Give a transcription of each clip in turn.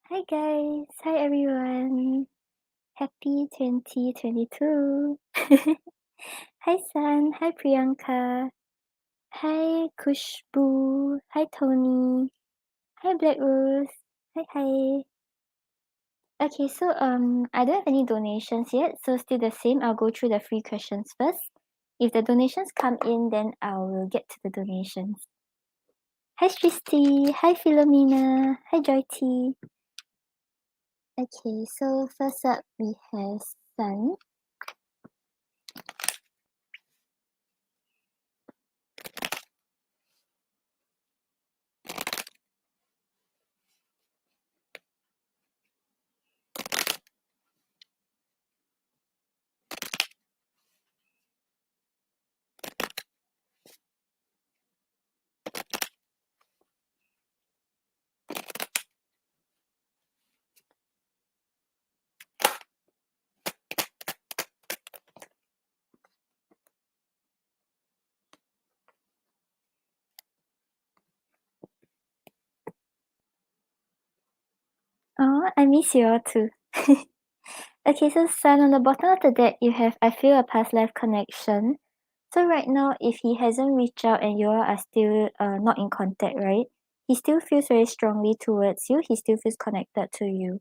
Hi guys, hi everyone. Happy 2022. Hi San, hi Priyanka, hi Kushbu, hi Tony, hi Black Rose, hi. Okay, so I don't have any donations yet, so still the same. I'll go through the free questions first. If the donations come in, then I will get to the donations. Hi Sristi, hi Philomena, hi Joy T. Okay, so first up we have Sun. Oh, I miss you all too. Okay, so Sun, on the bottom of the deck, you have I feel a past life connection. So right now, if he hasn't reached out and you all are still not in contact, right? He still feels very strongly towards you. He still feels connected to you.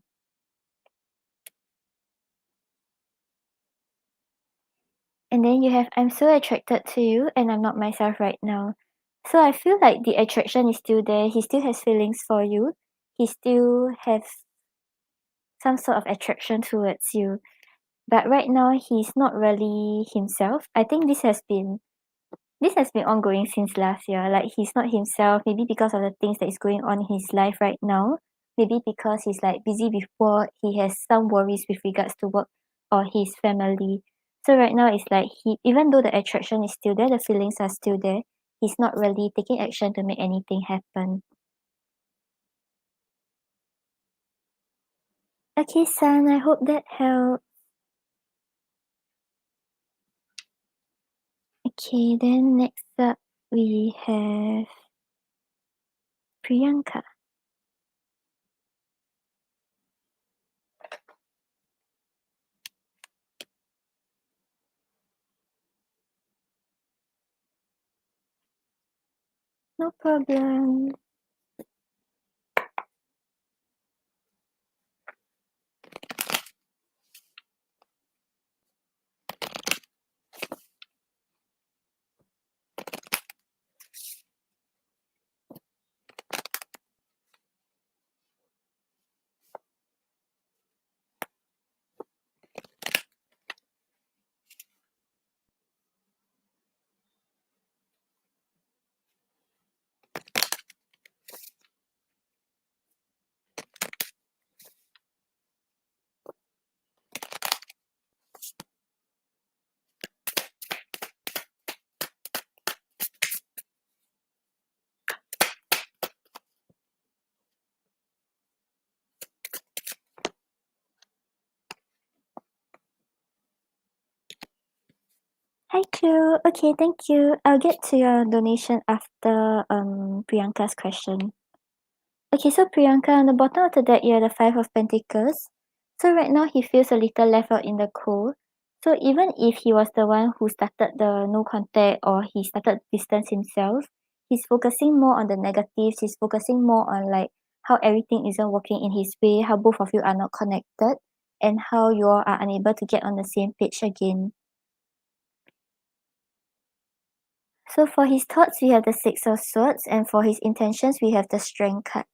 And then you have I'm so attracted to you and I'm not myself right now. So I feel like the attraction is still there. He still has feelings for you. He still has some sort of attraction towards you. But right now he's not really himself. I think this has been ongoing since last year. Like he's not himself, maybe because of the things that is going on in his life right now. Maybe because he's like busy with work, he has some worries with regards to work or his family. So right now it's like he even though the attraction is still there, the feelings are still there, he's not really taking action to make anything happen. Okay, San, I hope that helped. Okay, then next up we have Priyanka. No problem. Hi, Clue. Okay, thank you. I'll get to your donation after Priyanka's question. Okay, so Priyanka, on the bottom of the deck, you have the Five of Pentacles. So right now, he feels a little left out in the cold. So even if he was the one who started the no contact or he started distance himself, he's focusing more on the negatives. He's focusing more on like how everything isn't working in his way, how both of you are not connected, and how you all are unable to get on the same page again. So for his thoughts, we have the Six of Swords, and for his intentions, we have the Strength card.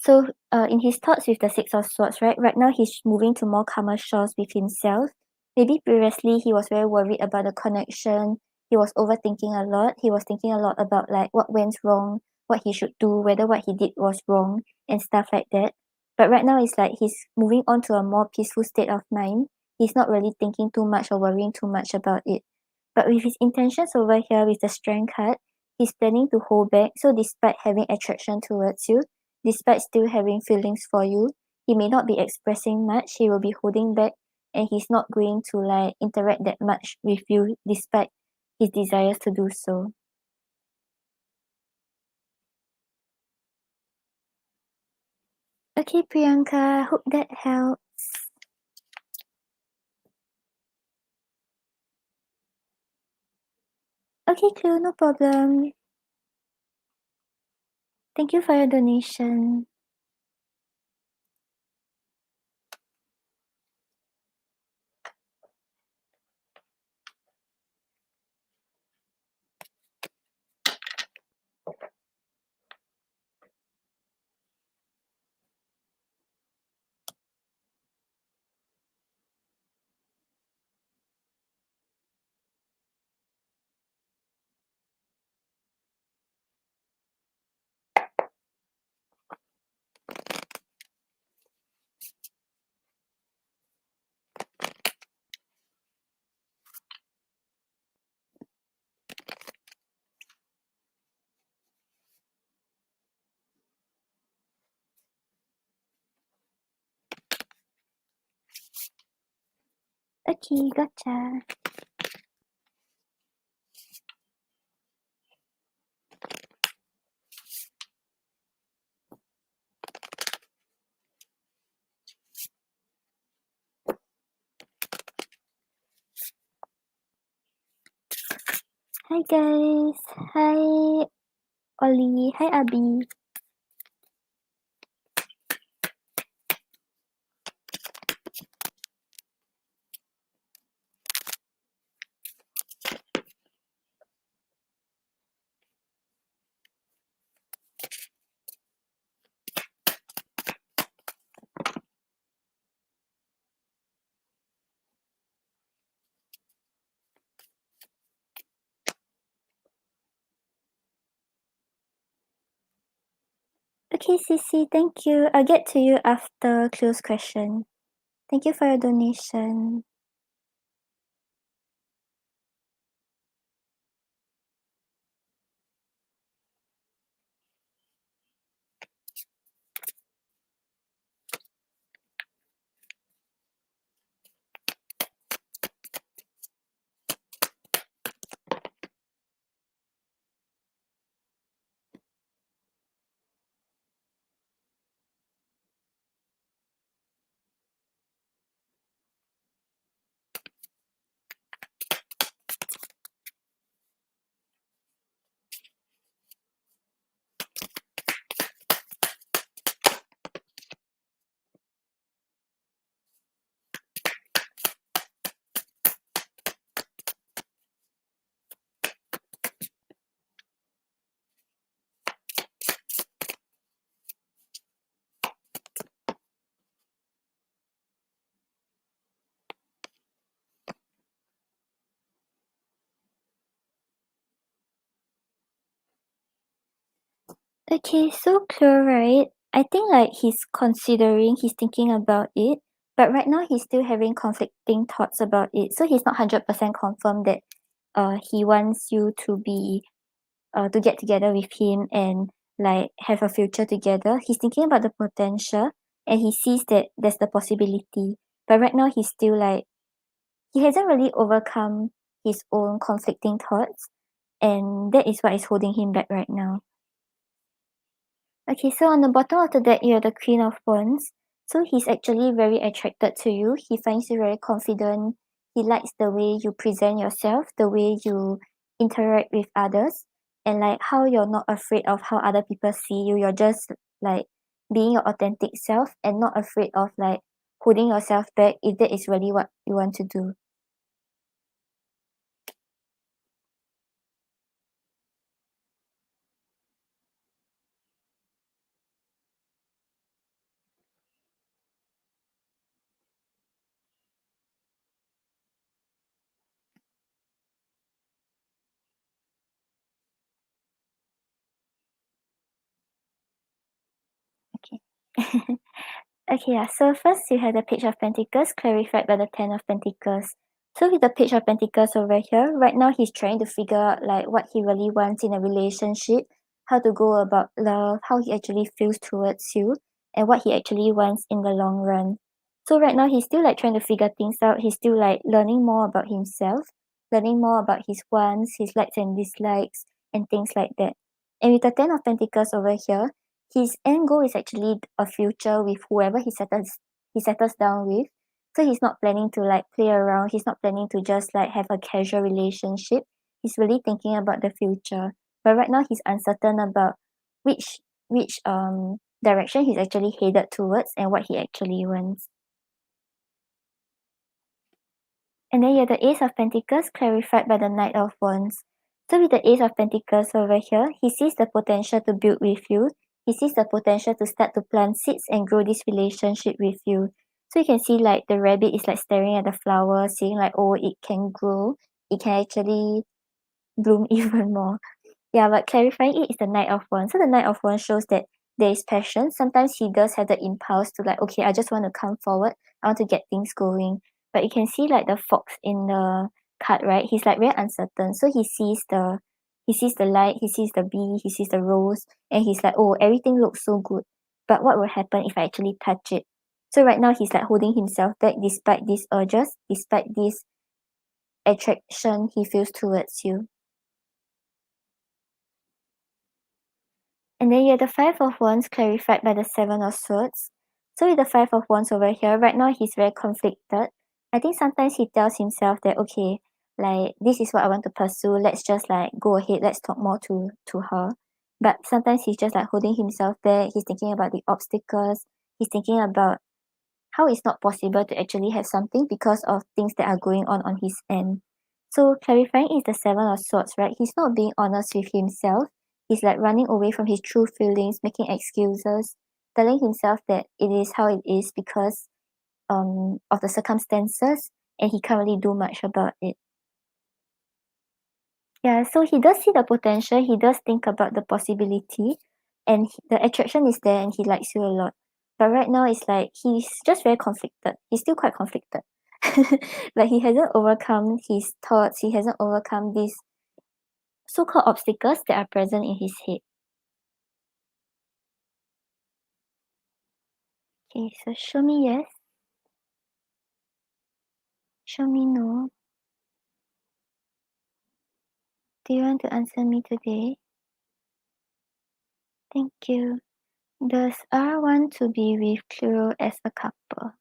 So, in his thoughts with the Six of Swords, right now he's moving to more calmer shores with himself. Maybe previously he was very worried about the connection. He was overthinking a lot. He was thinking a lot about like what went wrong, what he should do, whether what he did was wrong, and stuff like that. But right now it's like he's moving on to a more peaceful state of mind. He's not really thinking too much or worrying too much about it. But with his intentions over here with the Strength card, he's planning to hold back. So despite having attraction towards you, despite still having feelings for you, he may not be expressing much. He will be holding back and he's not going to like interact that much with you despite his desires to do so. Okay, Priyanka, hope that helps. Okay, Clue, no problem. Thank you for your donation. Okay, gotcha. Hi guys. Hi Ollie. Hi Abby. Okay, Sissy, thank you. I'll get to you after Clue's question. Thank you for your donation. Okay, so Clue, right? I think like he's considering, he's thinking about it, but right now he's still having conflicting thoughts about it. So he's not 100% confirmed that he wants you to be to get together with him and like have a future together. He's thinking about the potential and he sees that there's the possibility. But right now he's still like he hasn't really overcome his own conflicting thoughts, and that is what is holding him back right now. Okay, so on the bottom of the deck, you have the Queen of Wands. So he's actually very attracted to you. He finds you very confident. He likes the way you present yourself, the way you interact with others, and like how you're not afraid of how other people see you. You're just like being your authentic self and not afraid of like holding yourself back if that is really what you want to do. Okay. Okay, yeah. So first you have the Page of Pentacles clarified by the Ten of Pentacles. So with the Page of Pentacles over here, right now he's trying to figure out like what he really wants in a relationship, how to go about love, how he actually feels towards you, and what he actually wants in the long run. So right now he's still like trying to figure things out. He's still like learning more about himself, learning more about his wants, his likes and dislikes, and things like that. And with the Ten of Pentacles over here, his end goal is actually a future with whoever he settles down with. So he's not planning to like play around. He's not planning to just like have a casual relationship. He's really thinking about the future. But right now he's uncertain about which direction he's actually headed towards and what he actually wants. And then you have the Ace of Pentacles clarified by the Knight of Wands. So with the Ace of Pentacles over here, he sees the potential to build with you. He sees the potential to start to plant seeds and grow this relationship with you. So you can see like the rabbit is like staring at the flower, saying like, oh, it can grow. It can actually bloom even more. Yeah, but clarifying it is the Knight of Wands. So the Knight of Wands shows that there is passion. Sometimes he does have the impulse to like, okay, I just want to come forward. I want to get things going. But you can see like the fox in the card, right? He's like very uncertain. So he sees the light, he sees the bee, he sees the rose, and he's like, oh, everything looks so good. But what will happen if I actually touch it? So right now he's like holding himself back despite these urges, despite this attraction he feels towards you. And then you have the Five of Wands clarified by the Seven of Swords. So with the Five of Wands over here, right now he's very conflicted. I think sometimes he tells himself that, okay, like this is what I want to pursue. Let's just like go ahead. Let's talk more to her. But sometimes he's just like holding himself back. He's thinking about the obstacles. He's thinking about how it's not possible to actually have something because of things that are going on his end. So clarifying is the Seven of Swords, right? He's not being honest with himself. He's like running away from his true feelings, making excuses, telling himself that it is how it is because of the circumstances and he can't really do much about it. Yeah, so he does see the potential, he does think about the possibility, and the attraction is there and he likes you a lot. But right now it's like he's just very conflicted. He's still quite conflicted. Like he hasn't overcome his thoughts, he hasn't overcome these so-called obstacles that are present in his head. Okay, so show me yes. Show me no. Do you want to answer me today? Thank you. Does R want to be with Cluro as a couple?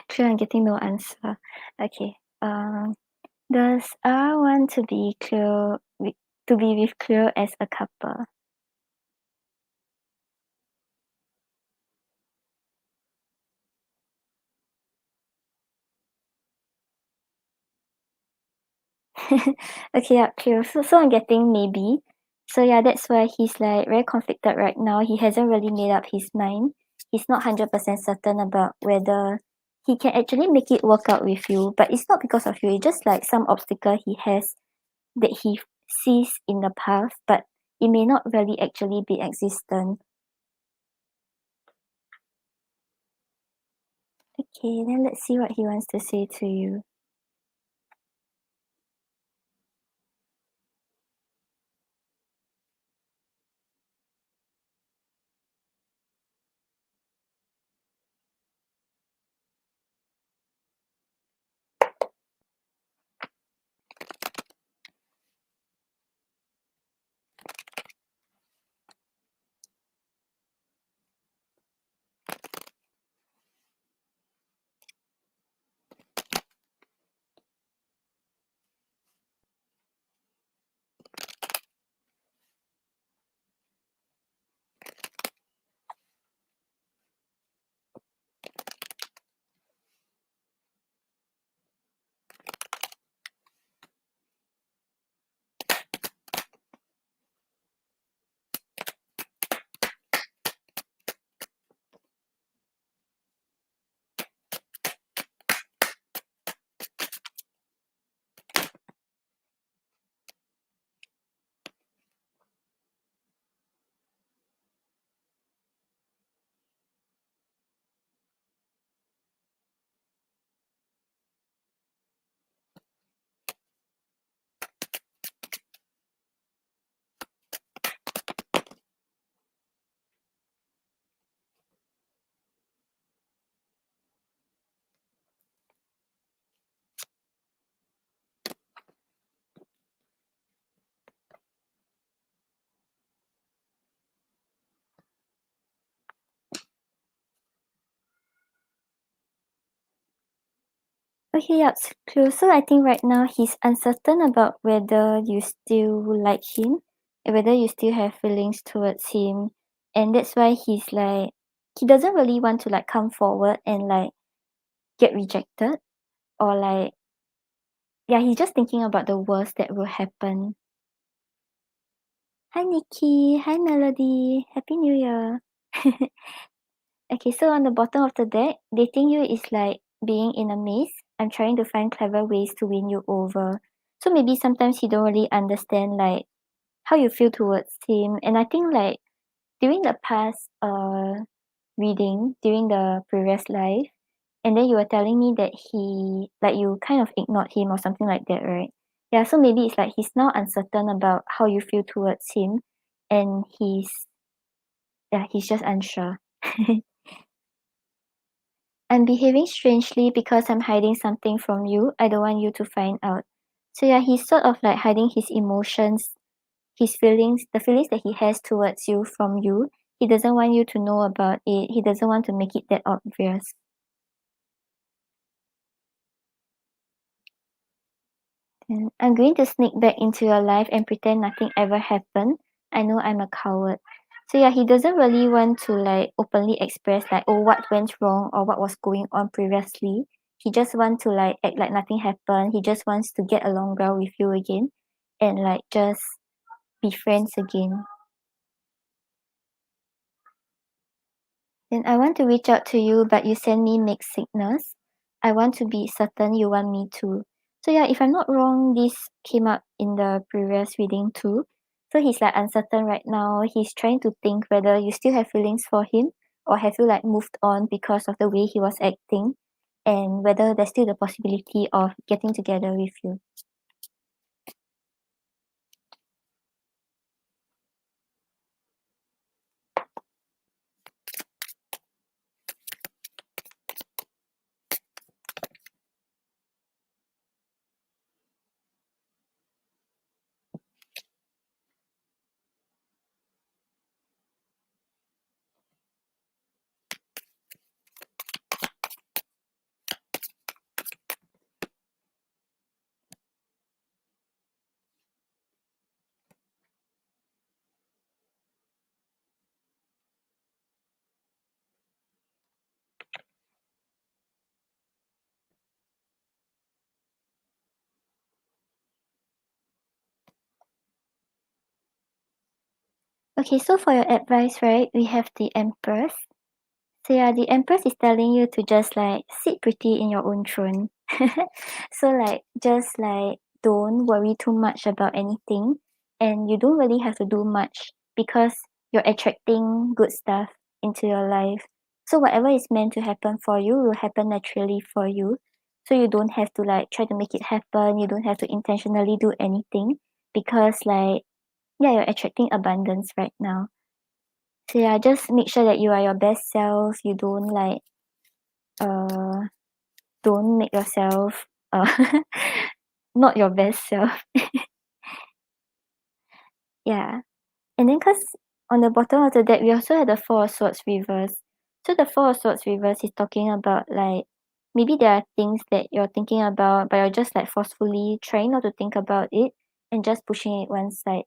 Clear, I'm getting no answer. Okay. Does R want to be with Cleo as a couple? Okay, yeah, Cleo. So I'm getting maybe. So yeah, that's why he's like very conflicted right now. He hasn't really made up his mind. He's not 100% certain about whether he can actually make it work out with you. But it's not because of you. It's just like some obstacle he has that he sees in the path, but it may not really actually be existent. Okay, then let's see what he wants to say to you. Okay, yeah, Clue. So I think right now he's uncertain about whether you still like him, and whether you still have feelings towards him, and that's why he's like he doesn't really want to like come forward and like get rejected or like yeah, he's just thinking about the worst that will happen. Hi Nikki, hi Melody, Happy New Year. Okay, so on the bottom of the deck, dating you is like being in a maze. I'm trying to find clever ways to win you over. So maybe sometimes you don't really understand like how you feel towards him. And I think like during the past reading, during the previous life, and then you were telling me that he like you kind of ignored him or something like that, right? Yeah, so maybe it's like he's now uncertain about how you feel towards him and he's just unsure. I'm behaving strangely because I'm hiding something from you. I don't want you to find out. So yeah, he's sort of like hiding his emotions, his feelings, the feelings that he has towards you from you. He doesn't want you to know about it. He doesn't want to make it that obvious. And I'm going to sneak back into your life and pretend nothing ever happened. I know I'm a coward. So yeah, he doesn't really want to like openly express like, oh, what went wrong or what was going on previously. He just want to like act like nothing happened. He just wants to get along well with you again and like just be friends again. And I want to reach out to you, but you send me mixed signals. I want to be certain you want me to. So yeah, if I'm not wrong, this came up in the previous reading too. So he's like uncertain right now. He's trying to think whether you still have feelings for him or have you like moved on because of the way he was acting and whether there's still the possibility of getting together with you. Okay, so for your advice, right, we have the Empress. So yeah, the Empress is telling you to just like sit pretty in your own throne. So like just like don't worry too much about anything and you don't really have to do much because you're attracting good stuff into your life. So whatever is meant to happen for you will happen naturally for you. So you don't have to like try to make it happen. You don't have to intentionally do anything because like yeah, you're attracting abundance right now. So yeah, just make sure that you are your best self. You don't like uh don't make yourself not your best self. Yeah. And then cause on the bottom of the deck we also had the Four of Swords reverse. So the Four of Swords reverse is talking about like maybe there are things that you're thinking about but you're just like forcefully trying not to think about it and just pushing it one side.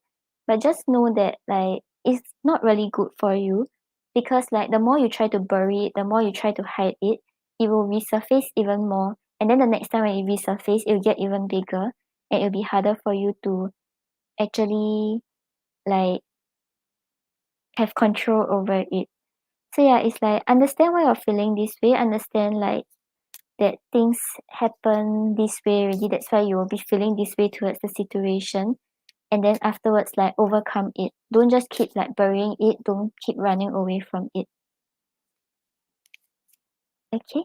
But just know that like it's not really good for you because like the more you try to bury it, the more you try to hide it, it will resurface even more. And then the next time when it resurface, it'll get even bigger and it'll be harder for you to actually like have control over it. So yeah, it's like understand why you're feeling this way, understand like that things happen this way already. That's why you will be feeling this way towards the situation. And then afterwards, like overcome it. Don't just keep like burying it. Don't keep running away from it. Okay.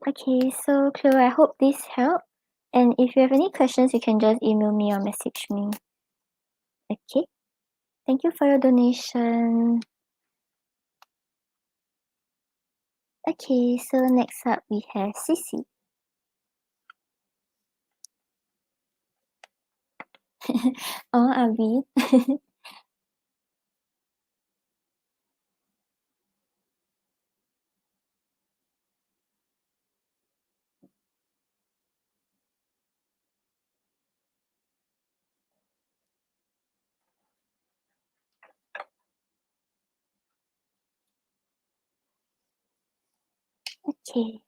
Okay. So Chloe, I hope this helped. And if you have any questions, you can just email me or message me. Okay. Thank you for your donation. Okay. So next up we have Sissy. Oh, Abby. Okay.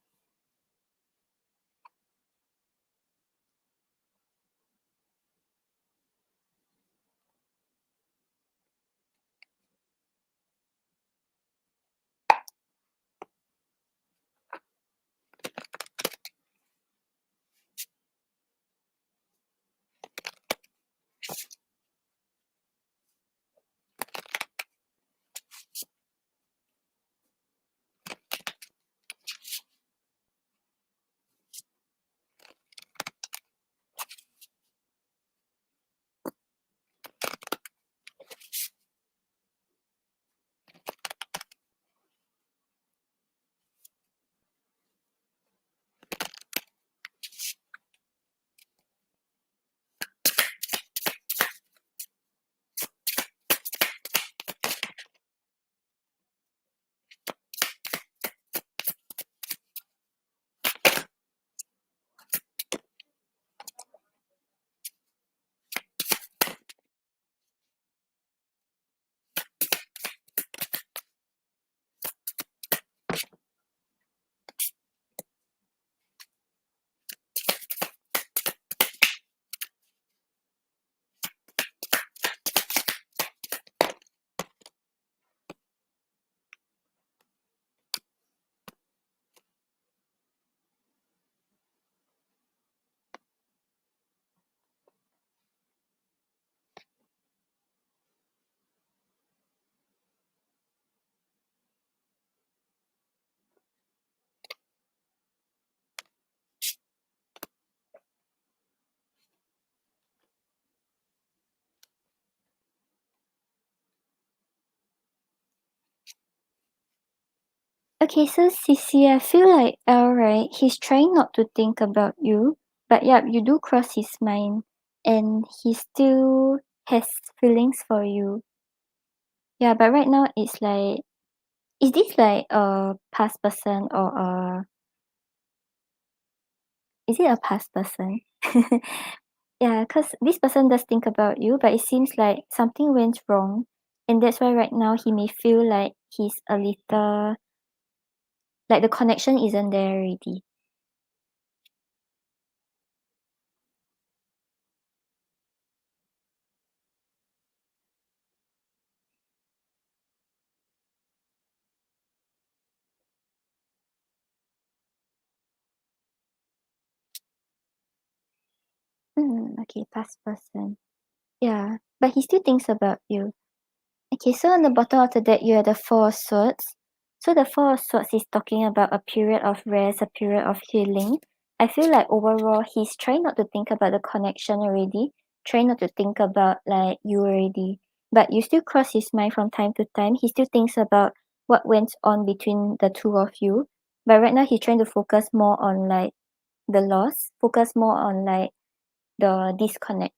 Okay, so Cece, I feel like L, right, he's trying not to think about you, but yeah, you do cross his mind, and he still has feelings for you. Yeah, but right now it's like, is this like a past person or is it a past person? Yeah, cause this person does think about you, but it seems like something went wrong, and that's why right now he may feel like he's a little, like the connection isn't there already. Okay, past person. Yeah, but he still thinks about you. Okay, so on the bottom of the deck, you have the Four of Swords. So the Four of Swords is talking about a period of rest, a period of healing. I feel like overall, he's trying not to think about the connection already, trying not to think about like you already. But you still cross his mind from time to time. He still thinks about what went on between the two of you. But right now, he's trying to focus more on like the loss, focus more on like the disconnect.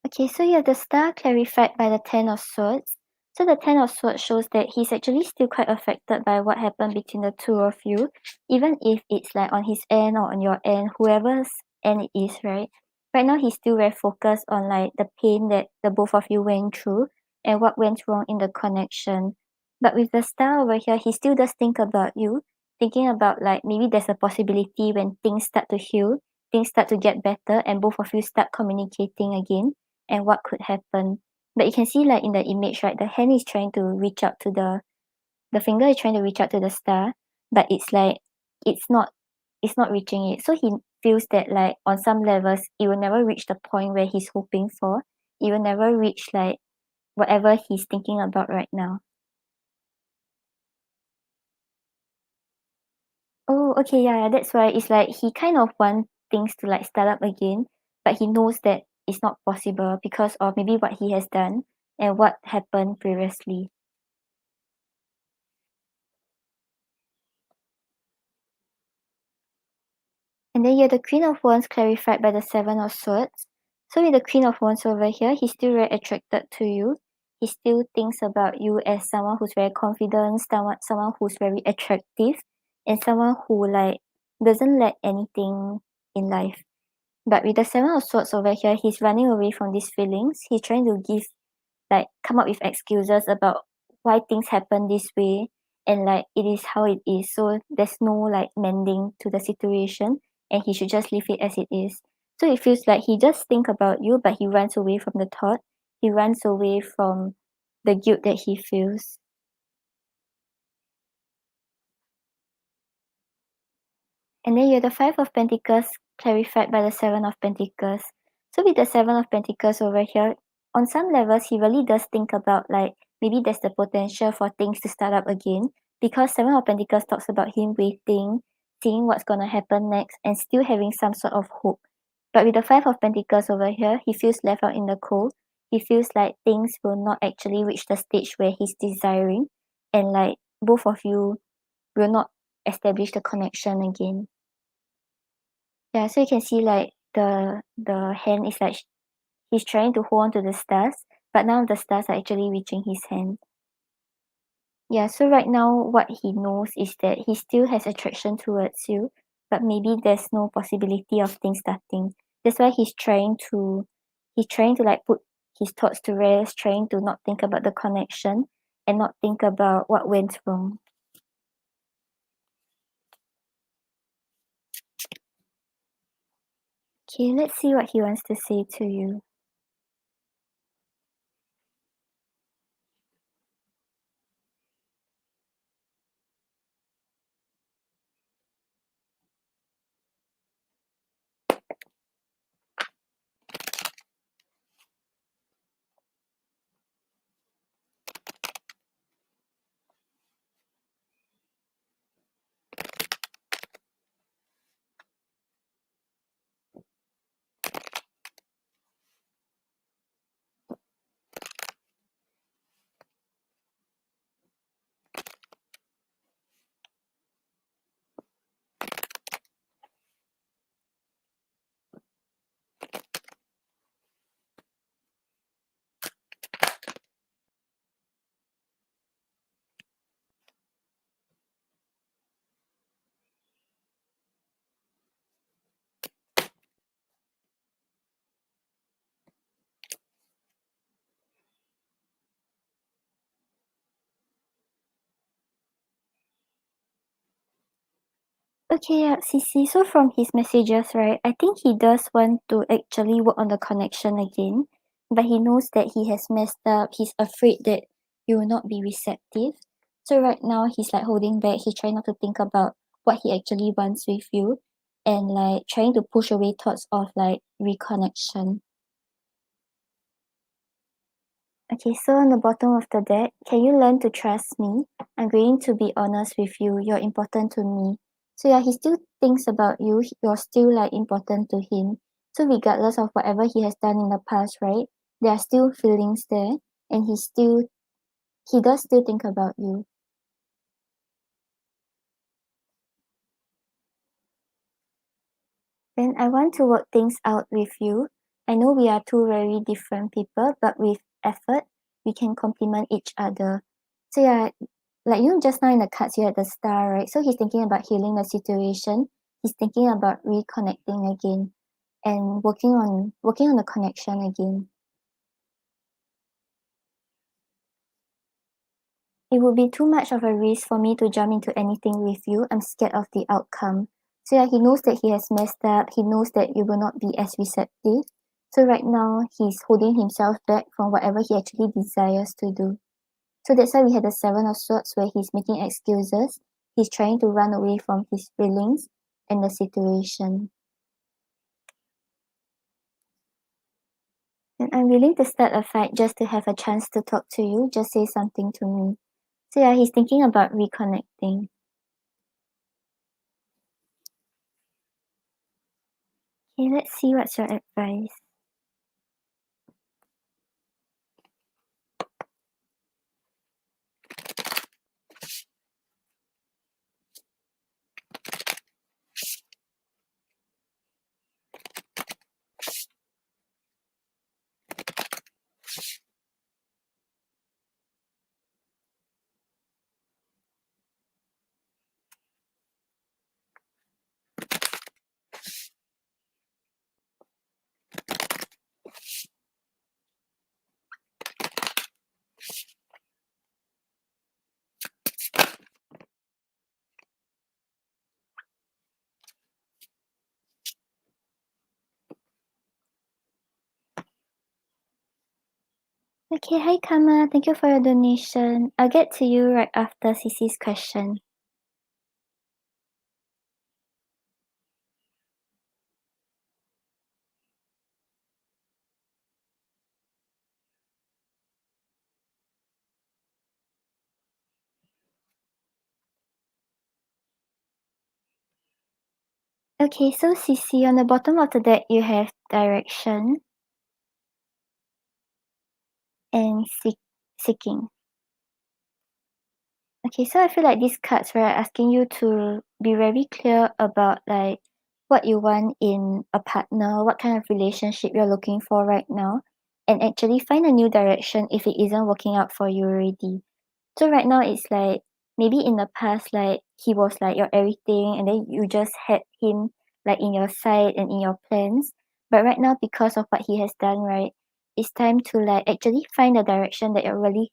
Okay, so you have the star clarified by the Ten of Swords. So the Ten of Swords shows that he's actually still quite affected by what happened between the two of you, even if it's like on his end or on your end, whoever's end it is, right? Right now he's still very focused on like the pain that the both of you went through and what went wrong in the connection. But with the star over here, he still does think about you, thinking about like maybe there's a possibility when things start to heal, things start to get better, and both of you start communicating again and what could happen. But you can see like in the image, right, the hand is trying to reach out to the finger is trying to reach out to the star, but it's like it's not it's not reaching it. So he feels that like on some levels it will never reach the point where he's hoping for. It will never reach like whatever he's thinking about right now. Oh, okay, yeah, that's why it's like he kind of want things to like start up again, but he knows that it's not possible because of maybe what he has done and what happened previously. And then you have the Queen of Wands clarified by the Seven of Swords. So with the Queen of Wands over here, he's still very attracted to you. He still thinks about you as someone who's very confident, someone who's very attractive, and someone who like doesn't let anything in life. But with the Seven of Swords over here, he's running away from these feelings. He's trying to come up with excuses about why things happen this way, and it is how it is. So there's no mending to the situation, and he should just leave it as it is. So it feels like he just think about you, but he runs away from the thought. He runs away from the guilt that he feels. And then you have the Five of Pentacles clarified by the Seven of Pentacles. So with the Seven of Pentacles over here, on some levels, he really does think about maybe there's the potential for things to start up again, because Seven of Pentacles talks about him waiting, seeing what's going to happen next, and still having some sort of hope. But with the Five of Pentacles over here, he feels left out in the cold. He feels like things will not actually reach the stage where he's desiring, and both of you will not establish the connection again. Yeah, so you can see the hand is he's trying to hold on to the stars, but now the stars are actually reaching his hand. Yeah, so right now what he knows is that he still has attraction towards you, but maybe there's no possibility of things starting. That's why he's trying to put his thoughts to rest, trying to not think about the connection and not think about what went wrong. Okay, let's see what he wants to say to you. Okay, yeah, CC. So from his messages, right, I think he does want to actually work on the connection again, but he knows that he has messed up. He's afraid that you will not be receptive. So right now he's holding back. He's trying not to think about what he actually wants with you, and trying to push away thoughts of reconnection. Okay, so on the bottom of the deck, can you learn to trust me? I'm going to be honest with you. You're important to me. So yeah, he still thinks about you. You're still important to him. So regardless of whatever he has done in the past, right? There are still feelings there, and he does still think about you. Then I want to work things out with you. I know we are two very different people, but with effort, we can complement each other. So yeah, just now in the cards you had the star, right? So he's thinking about healing the situation. He's thinking about reconnecting again and working on the connection again. It would be too much of a risk for me to jump into anything with you. I'm scared of the outcome. So yeah, he knows that he has messed up. He knows that you will not be as receptive. So right now, he's holding himself back from whatever he actually desires to do. So that's why we had the Seven of Swords where he's making excuses. He's trying to run away from his feelings and the situation. And I'm willing to start a fight just to have a chance to talk to you. Just say something to me. So yeah, he's thinking about reconnecting. Okay, let's see what's your advice. Okay, hi Kama. Thank you for your donation. I'll get to you right after Cece's question. Okay, so Cece, on the bottom of the deck, you have direction and seeking. Okay, so I feel like these cards were asking you to be very clear about like what you want in a partner, what kind of relationship you're looking for right now, and actually find a new direction if it isn't working out for you already. So right now it's like maybe in the past like he was like your everything and then you just had him like in your sight and in your plans. But right now because of what he has done, right, it's time to like actually find a direction that you really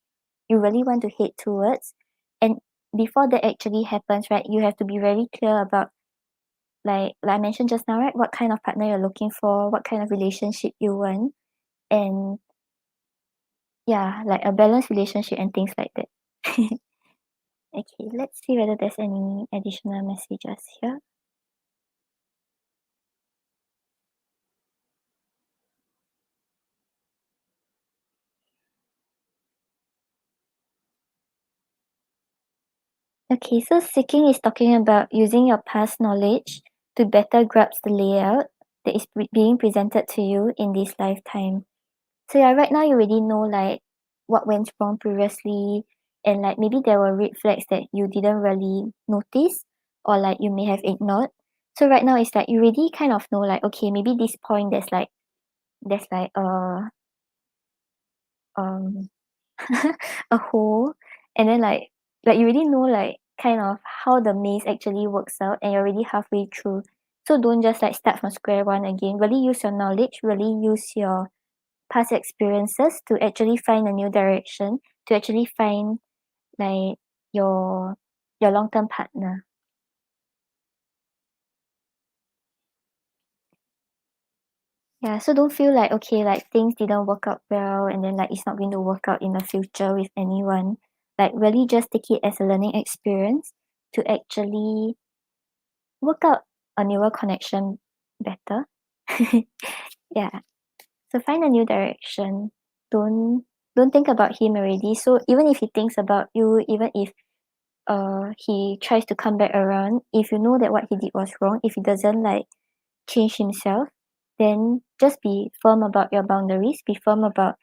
want to head towards. And before that actually happens, right, you have to be very clear about like I mentioned just now, right, what kind of partner you're looking for, what kind of relationship you want, and yeah, like a balanced relationship and things like that. Okay, let's see whether there's any additional messages here. Okay, so seeking is talking about using your past knowledge to better grasp the layout that is being presented to you in this lifetime. So yeah, right now you already know like what went wrong previously, and like maybe there were red flags that you didn't really notice or like you may have ignored. So right now it's like you already kind of know like okay, maybe this point there's like um a hole, and then like you already know like kind of how the maze actually works out and you're already halfway through. So don't just like start from square one again. Really use your knowledge, really use your past experiences to actually find a new direction, to actually find like your your long term partner. Yeah, so don't feel like okay, like things didn't work out well and then like it's not going to work out in the future with anyone. Like really just take it as a learning experience to actually work out a newer connection better. Yeah. So find a new direction. Don't don't think about him already. So even if he thinks about you, even if he tries to come back around, if you know that what he did was wrong, if he doesn't like change himself, then just be firm about your boundaries, be firm about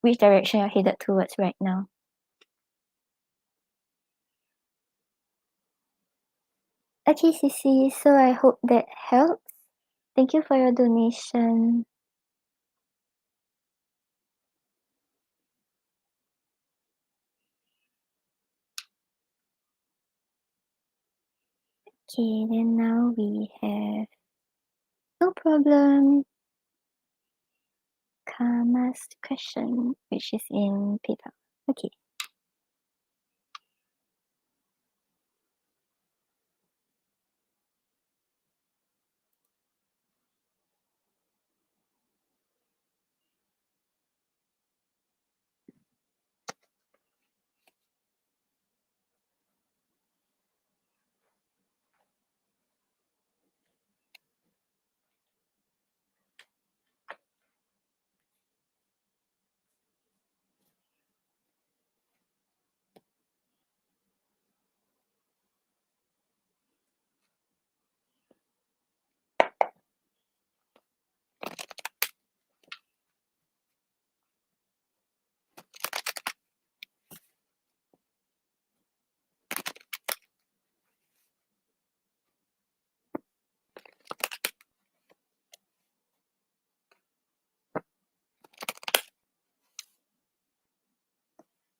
which direction you're headed towards right now. Okay, Cece, so I hope that helps. Thank you for your donation. Okay, then now we have no problem. Karma's question, which is in paper. Okay.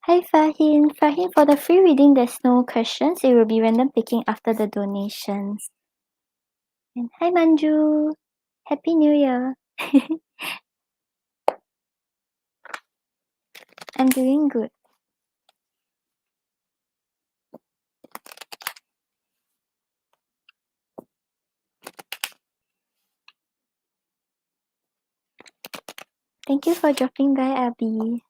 Hi Fahim. Fahim, for the free reading, there's no questions. It will be random picking after the donations. And hi Manju. Happy New Year. I'm doing good. Thank you for dropping by, Abby.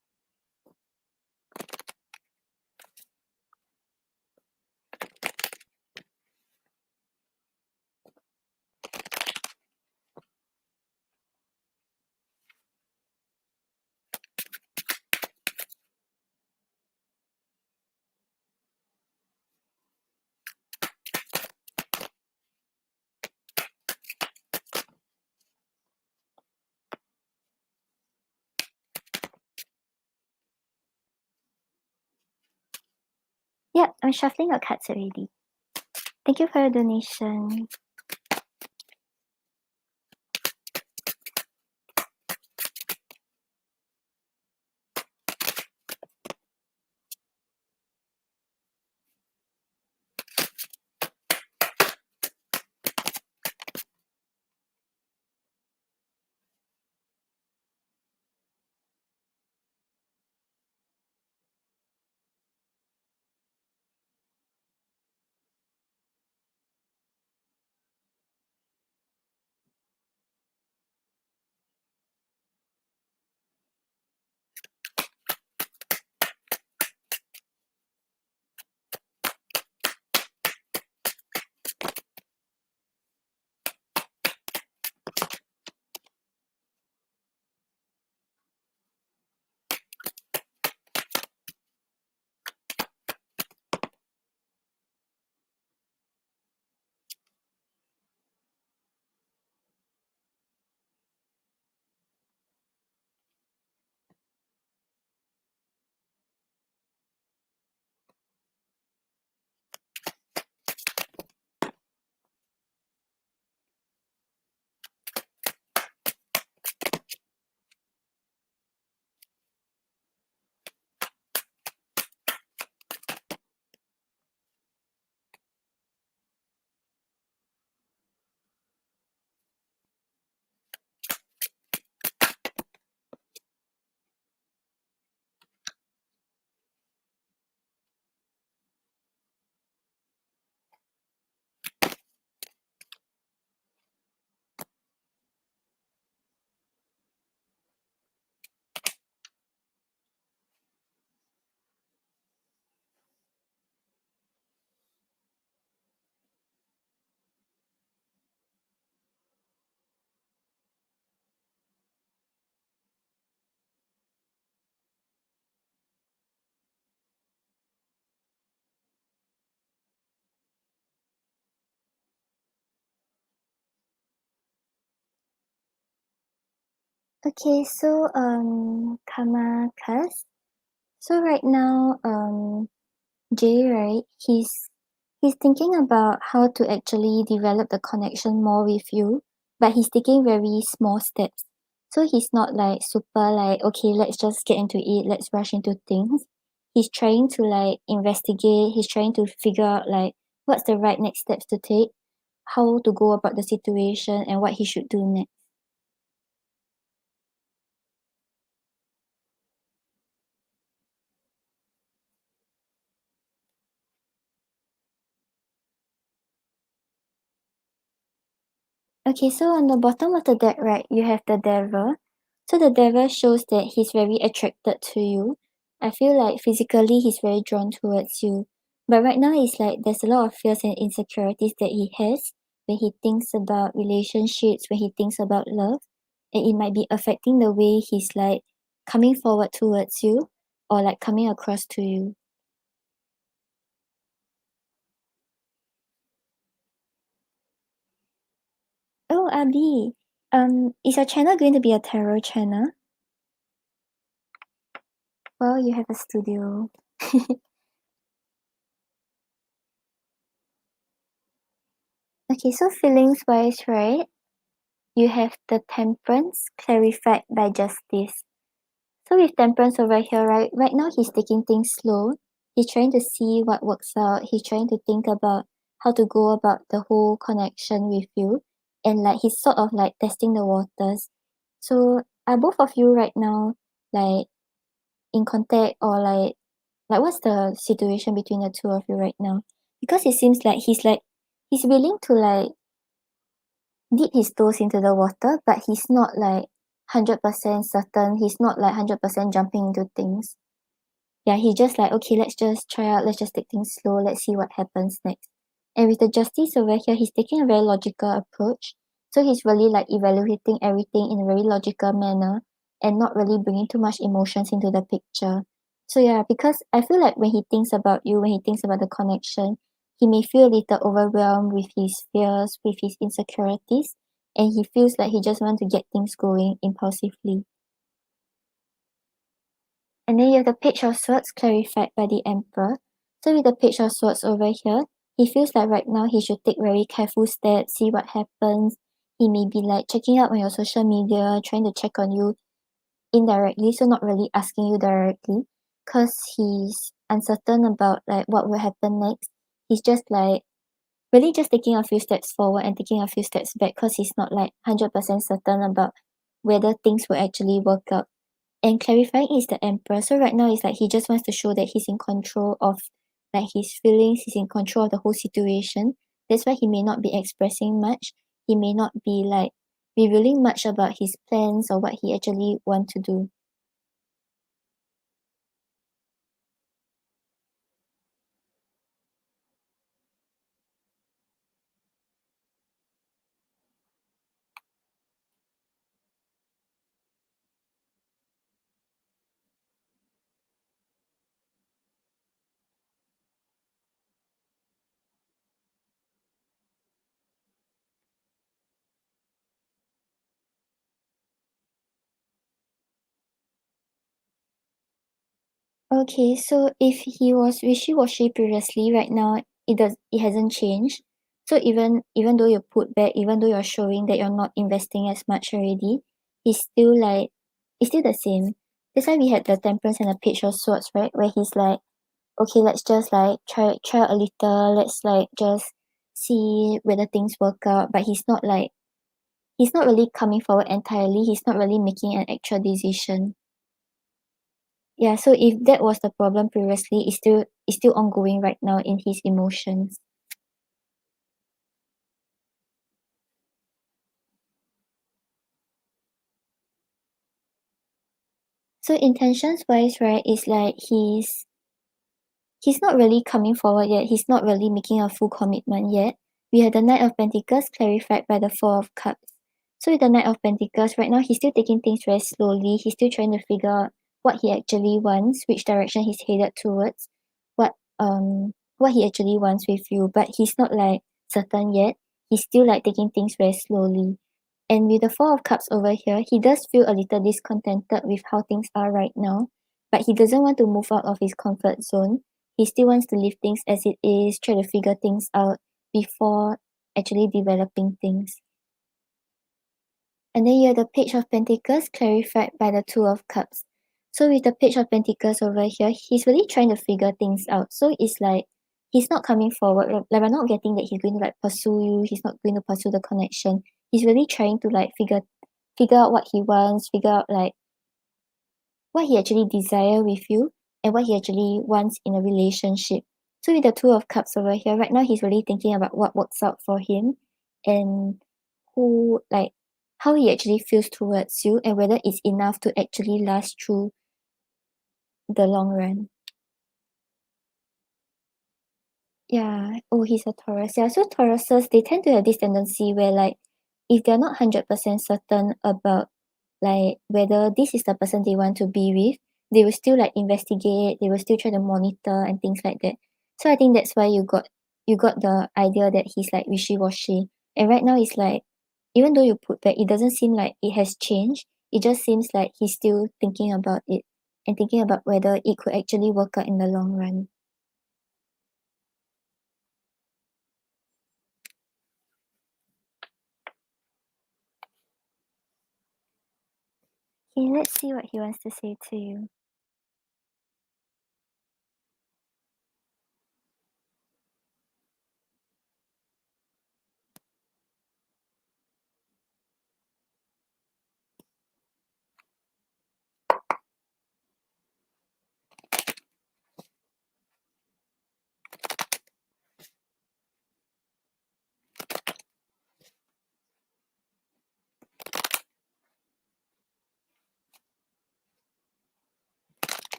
Yep, I'm shuffling your cards already. Thank you for your donation. Okay, so Kamakas. So right now, Jay, right, he's thinking about how to actually develop the connection more with you, but he's taking very small steps. So he's not like super like, okay, let's just get into it, let's rush into things. He's trying to like investigate, he's trying to figure out like what's the right next steps to take, how to go about the situation and what he should do next. Okay, so on the bottom of the deck, right, you have the devil. So the devil shows that he's very attracted to you. I feel like physically he's very drawn towards you. But right now it's like there's a lot of fears and insecurities that he has when he thinks about relationships, when he thinks about love. And it might be affecting the way he's like coming forward towards you or like coming across to you. Oh, Abi, is your channel going to be a tarot channel? Well, you have a studio. Okay, so feelings wise, right? You have the Temperance, Clarified by Justice. So with Temperance over here, right now he's taking things slow. He's trying to see what works out. He's trying to think about how to go about the whole connection with you. And like he's sort of like testing the waters. So are both of you right now like in contact or like what's the situation between the two of you right now? Because it seems like he's willing to like dip his toes into the water, but he's not like 100% certain. He's not like 100% jumping into things. Yeah, he just like, okay, let's just try out, let's just take things slow, let's see what happens next. And with the justice over here, he's taking a very logical approach. So he's really like evaluating everything in a very logical manner and not really bringing too much emotions into the picture. So yeah, because I feel like when he thinks about you, when he thinks about the connection, he may feel a little overwhelmed with his fears, with his insecurities, and he feels like he just wants to get things going impulsively. And then you have the Page of Swords clarified by the Emperor. So with the Page of Swords over here, he feels like right now he should take very careful steps, see what happens. He may be like checking out on your social media, trying to check on you indirectly, so not really asking you directly, because he's uncertain about like what will happen next. He's just like really just taking a few steps forward and taking a few steps back because he's not like 100% certain about whether things will actually work out. And clarifying is the Emperor. So right now it's like he just wants to show that he's in control of like his feelings, he's in control of the whole situation. That's why he may not be expressing much. He may not be like revealing much about his plans or what he actually want to do. Okay, so if he was wishy-washy previously, right now it hasn't changed. So even though you put back, even though you're showing that you're not investing as much already, it's still the same. That's why we had the Temperance and the Page of Swords, right? Where he's like, okay, let's just like try a little, let's like just see whether things work out. But he's not really coming forward entirely. He's not really making an actual decision. Yeah, so if that was the problem previously, it's still ongoing right now in his emotions. So intentions wise, right, is like he's not really coming forward yet. He's not really making a full commitment yet. We have the Knight of Pentacles clarified by the Four of Cups. So with the Knight of Pentacles, right now he's still taking things very slowly. He's still trying to figure out what he actually wants, which direction he's headed towards, what he actually wants with you. But he's not like certain yet. He's still like taking things very slowly. And with the Four of Cups over here, he does feel a little discontented with how things are right now, but he doesn't want to move out of his comfort zone. He still wants to leave things as it is, try to figure things out before actually developing things. And then you have the Page of Pentacles clarified by the Two of Cups. So with the Page of Pentacles over here, he's really trying to figure things out. So it's like he's not coming forward. Like we're not getting that he's going to like pursue you. He's not going to pursue the connection. He's really trying to like figure out what he wants, figure out like what he actually desire with you and what he actually wants in a relationship. So with the Two of Cups over here, right now he's really thinking about what works out for him and who like how he actually feels towards you and whether it's enough to actually last through the long run. Yeah. Oh, he's a Taurus. Yeah, so Tauruses, they tend to have this tendency where like if they're not 100% certain about like whether this is the person they want to be with, they will still like investigate, they will still try to monitor and things like that. So I think that's why you got the idea that he's like wishy-washy. And right now it's like even though you put that, it doesn't seem like it has changed. It just seems like he's still thinking about it and thinking about whether it could actually work out in the long run. Okay, let's see what he wants to say to you.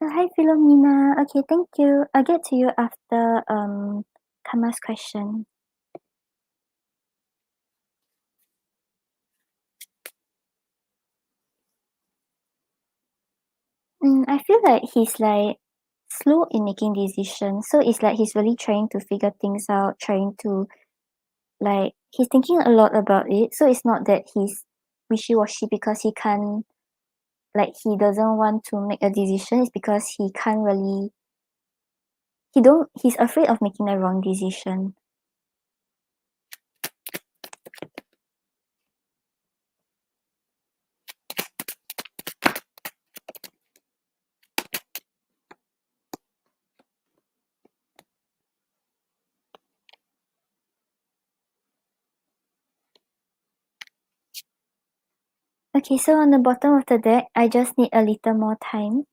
Hi Philomena. Okay, thank you. I'll get to you after Kama's question. I feel like he's like slow in making decisions. So it's like he's really trying to figure things out, trying to like he's thinking a lot about it. So it's not that he's wishy-washy because he can't like he doesn't want to make a decision. It's because he can't really he's afraid of making the wrong decision. Okay, so on the bottom of the deck, I just need a little more time.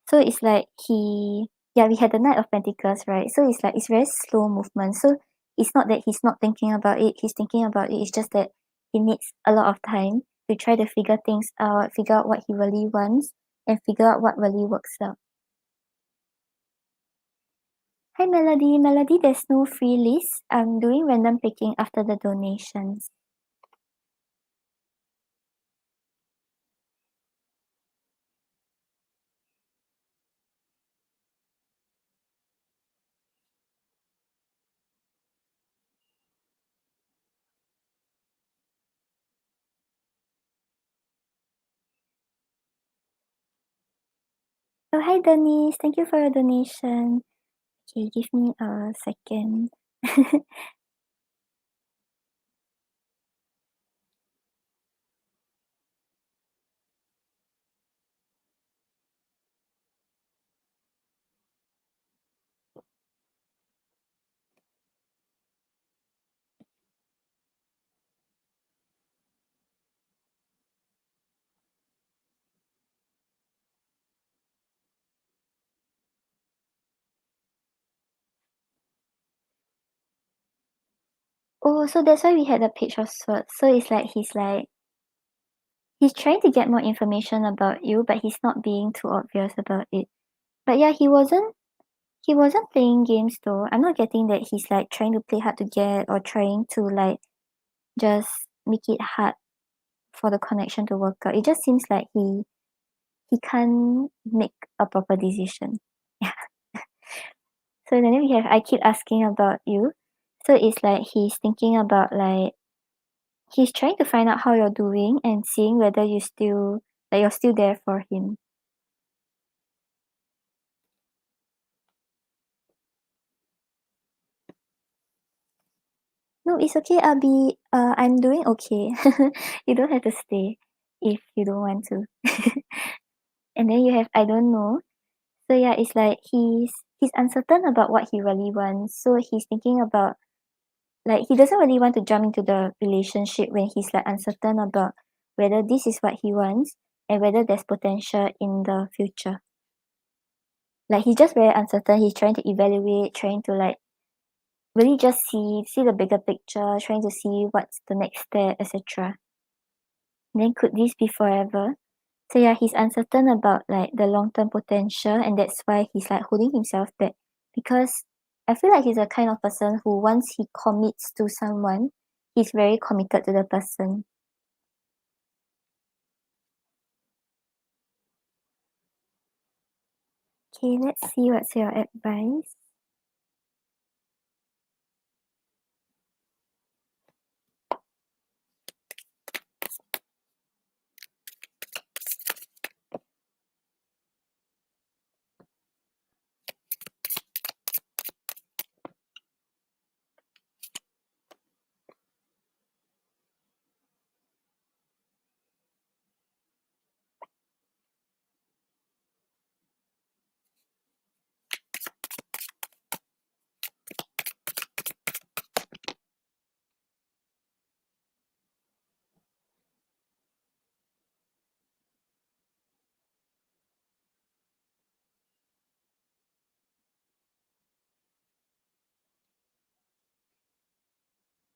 So it's like we had the Knight of Pentacles, right? So it's like it's very slow movement. So it's not that he's not thinking about it, he's thinking about it. It's just that he needs a lot of time to try to figure things out, figure out what he really wants, and figure out what really works out. Hi Melody. Melody, there's no free list. I'm doing random picking after the donations. Oh, hi Denise. Thank you for your donation. Okay, give me a second. Oh, so that's why we had the Page of Swords. So it's like he's trying to get more information about you, but he's not being too obvious about it. But yeah, he wasn't playing games though. I'm not getting that he's like trying to play hard to get or trying to like just make it hard for the connection to work out. It just seems like he can't make a proper decision. Yeah. So then we have I keep asking about you. So it's like he's thinking about like he's trying to find out how you're doing and seeing whether you're still there for him. No, it's okay, Abi. I'm doing okay. You don't have to stay if you don't want to. And then you have I don't know. So yeah, it's like he's uncertain about what he really wants. So he's thinking about like he doesn't really want to jump into the relationship when he's like uncertain about whether this is what he wants and whether there's potential in the future. Like he's just very uncertain. He's trying to evaluate, trying to like really just see the bigger picture, trying to see what's the next step, etc. Then could this be forever? So yeah, he's uncertain about like the long term potential, and that's why he's like holding himself back because I feel like he's a kind of person who once he commits to someone, he's very committed to the person. Okay, let's see what's your advice.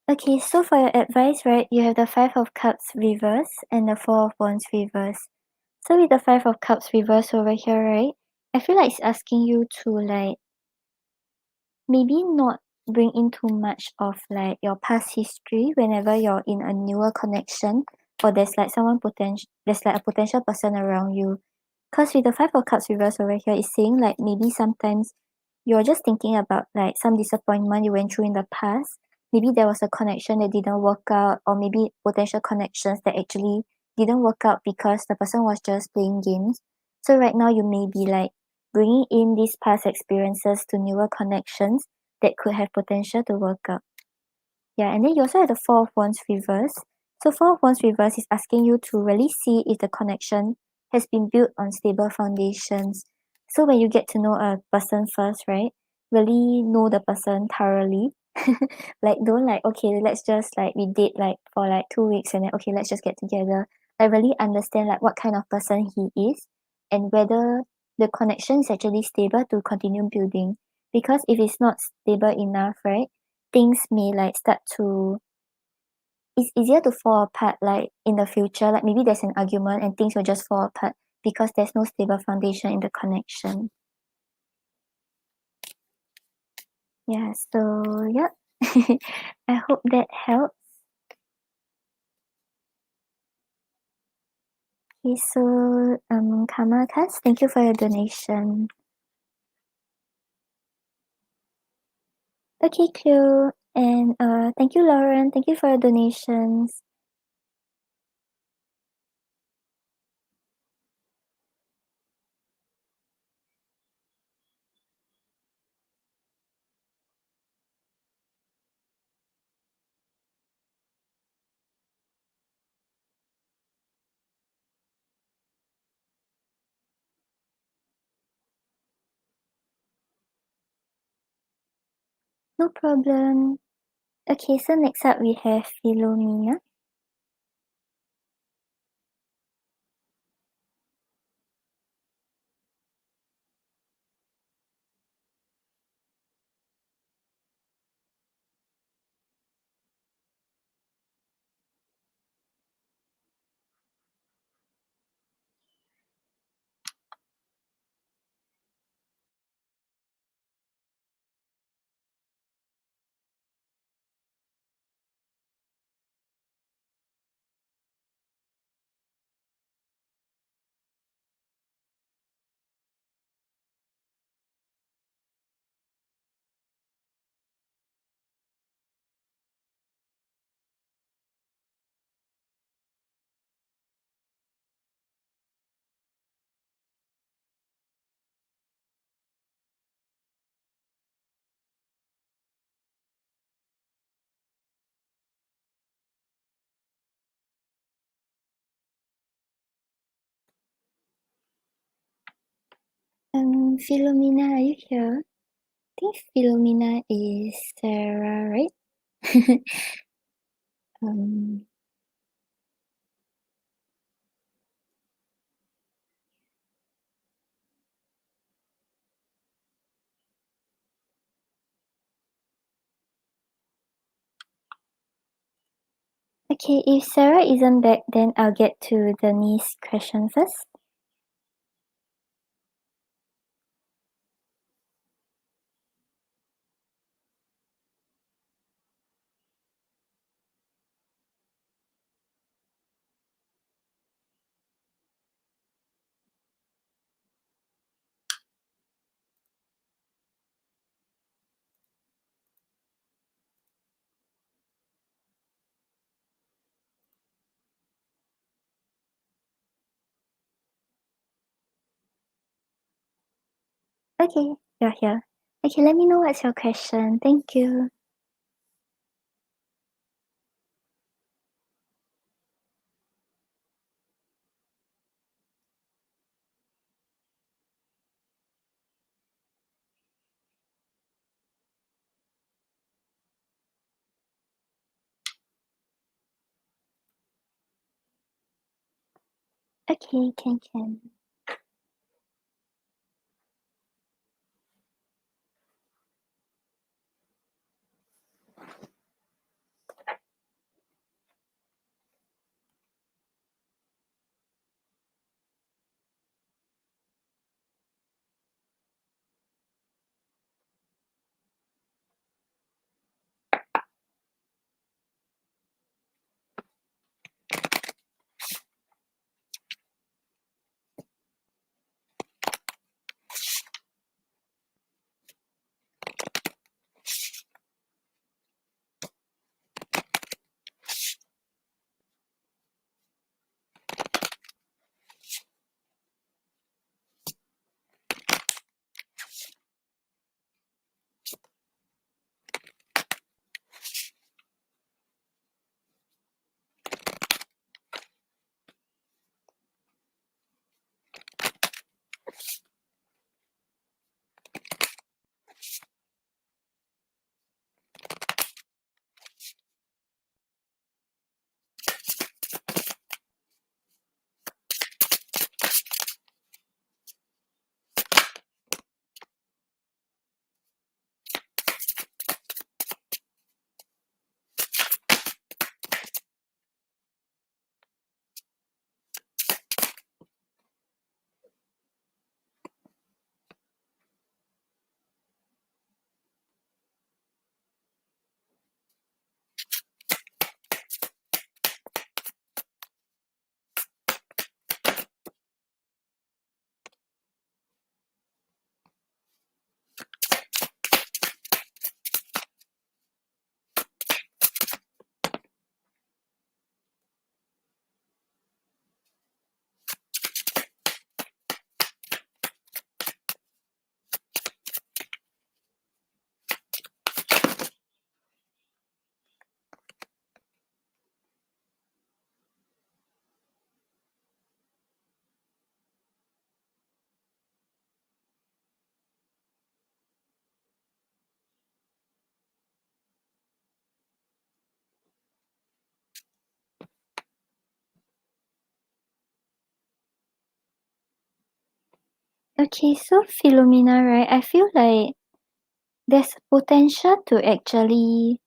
Okay, so for your advice, right, you have the Five of Cups reverse and the Four of Wands reverse. So with the Five of Cups reverse over here, right, I feel like it's asking you to like maybe not bring in too much of like your past history whenever you're in a newer connection or there's like a potential person around you. Because with the Five of Cups reverse over here, it's saying like maybe sometimes you're just thinking about like some disappointment you went through in the past. Maybe there was a connection that didn't work out, or maybe potential connections that actually didn't work out because the person was just playing games. So right now you may be like bringing in these past experiences to newer connections that could have potential to work out. Yeah, and then you also have the Four of Wands reverse. So Four of Wands reverse is asking you to really see if the connection has been built on stable foundations. So when you get to know a person first, right? Really know the person thoroughly. Like don't like, okay, let's just like we date like for like 2 weeks and then okay, let's just get together. Like really understand like what kind of person he is and whether the connection is actually stable to continue building. Because if it's not stable enough, right? Things may like start to it's easier to fall apart like in the future, like maybe there's an argument and things will just fall apart because there's no stable foundation in the connection. Yeah, so yeah. I hope that helps. Okay, so Karma Cards, thank you for your donation. Okay, Cleo, and thank you, Lauren. Thank you for your donations. No problem. Okay, so next up we have Philomena. Philomena, are you here? I think Philomena is Sarah, right? um, okay, if Sarah isn't back, then I'll get to Denise' question first. Okay, you're here. Okay, let me know what's your question. Thank you. Okay, can. Okay, so Philomena, right? I feel like there's potential to actually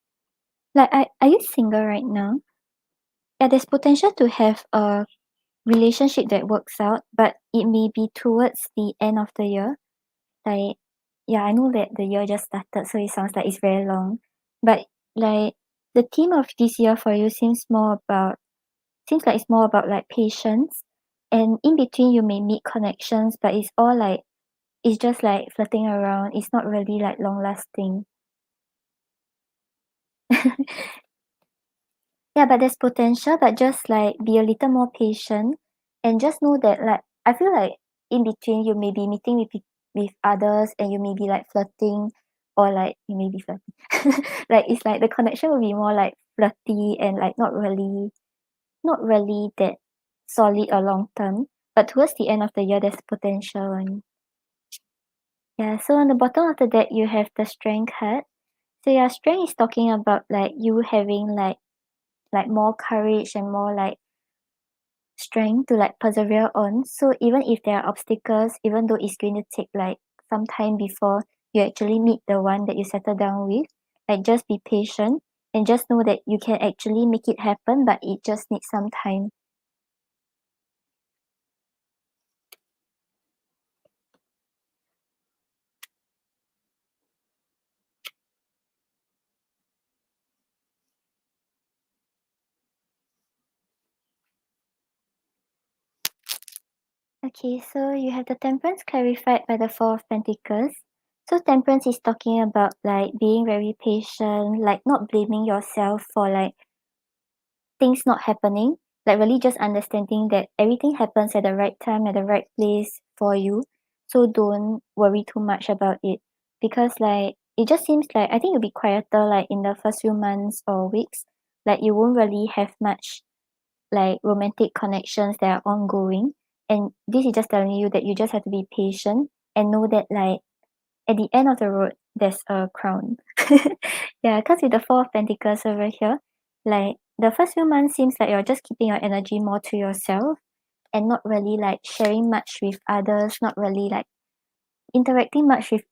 like are you single right now? Yeah, there's potential to have a relationship that works out, but it may be towards the end of the year. Like, yeah, I know that the year just started, so it sounds like it's very long. But like the theme of this year for you seems like it's more about like patience. And in between you may meet connections, but it's all like it's just like flirting around. It's not really like long lasting. Yeah, but there's potential, but just like be a little more patient and just know that like I feel like in between you may be meeting with others and you may be like flirting or like you may be flirting. Like it's like the connection will be more like flirty and like not really that solid or long term. But towards the end of the year there's potential one. Yeah, so on the bottom of the deck you have the strength card. So yeah, strength is talking about like you having like more courage and more like strength to like persevere on. So even if there are obstacles, even though it's going to take like some time before you actually meet the one that you settle down with, like just be patient and just know that you can actually make it happen, but it just needs some time. Okay, so you have the temperance clarified by the Four of Pentacles. So temperance is talking about like being very patient, like not blaming yourself for like things not happening, like really just understanding that everything happens at the right time, at the right place for you. So don't worry too much about it because like it just seems like I think you'll be quieter like in the first few months or weeks. Like you won't really have much like romantic connections that are ongoing. And this is just telling you that you just have to be patient and know that like at the end of the road there's a crown. Yeah, because with the Four of Pentacles over here, like the first few months seems like you're just keeping your energy more to yourself and not really like sharing much with others, not really like interacting much with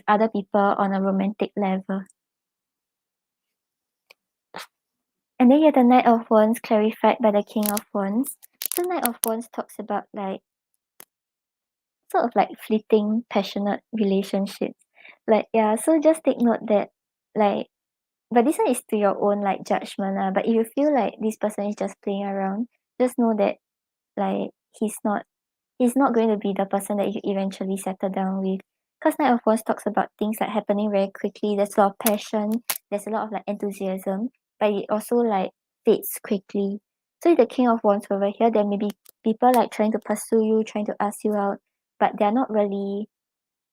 other people on a romantic level. And then you have the Knight of Wands clarified by the King of Wands. So Knight of Wands talks about like sort of like fleeting, passionate relationships. Like yeah, so just take note that like but this one is to your own like judgment lah. But if you feel like this person is just playing around, just know that like he's not going to be the person that you eventually settle down with. Because Knight of Wands talks about things like happening very quickly. There's a lot of passion, there's a lot of like enthusiasm, but it also like fades quickly. So with the King of Wands over here, there may be people like trying to pursue you, trying to ask you out, but they're not really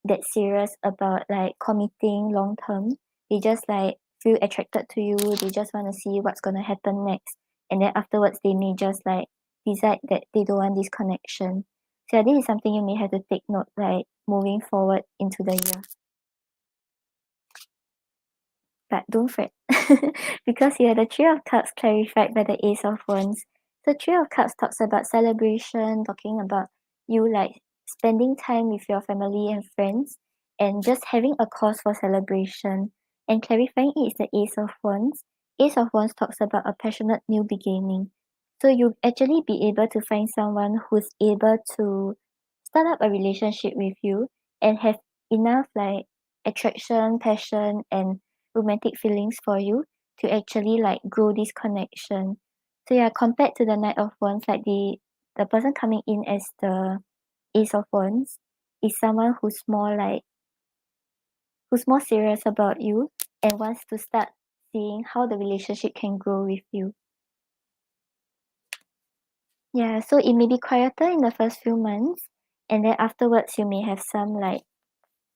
that serious about like committing long term. They just like feel attracted to you. They just want to see what's gonna happen next. And then afterwards they may just like decide that they don't want this connection. So yeah, this is something you may have to take note like moving forward into the year. But don't fret. Because you have the Three of Cups clarified by the Ace of Wands. The Three of Cups talks about celebration, talking about you like spending time with your family and friends and just having a cause for celebration. And clarifying it is the Ace of Wands. Ace of Wands talks about a passionate new beginning. So you'll actually be able to find someone who's able to start up a relationship with you and have enough like attraction, passion, and romantic feelings for you to actually like grow this connection. So yeah, compared to the Knight of Wands, like the person coming in as the Ace of Wands is someone who's more serious about you and wants to start seeing how the relationship can grow with you. Yeah, so it may be quieter in the first few months and then afterwards you may have some like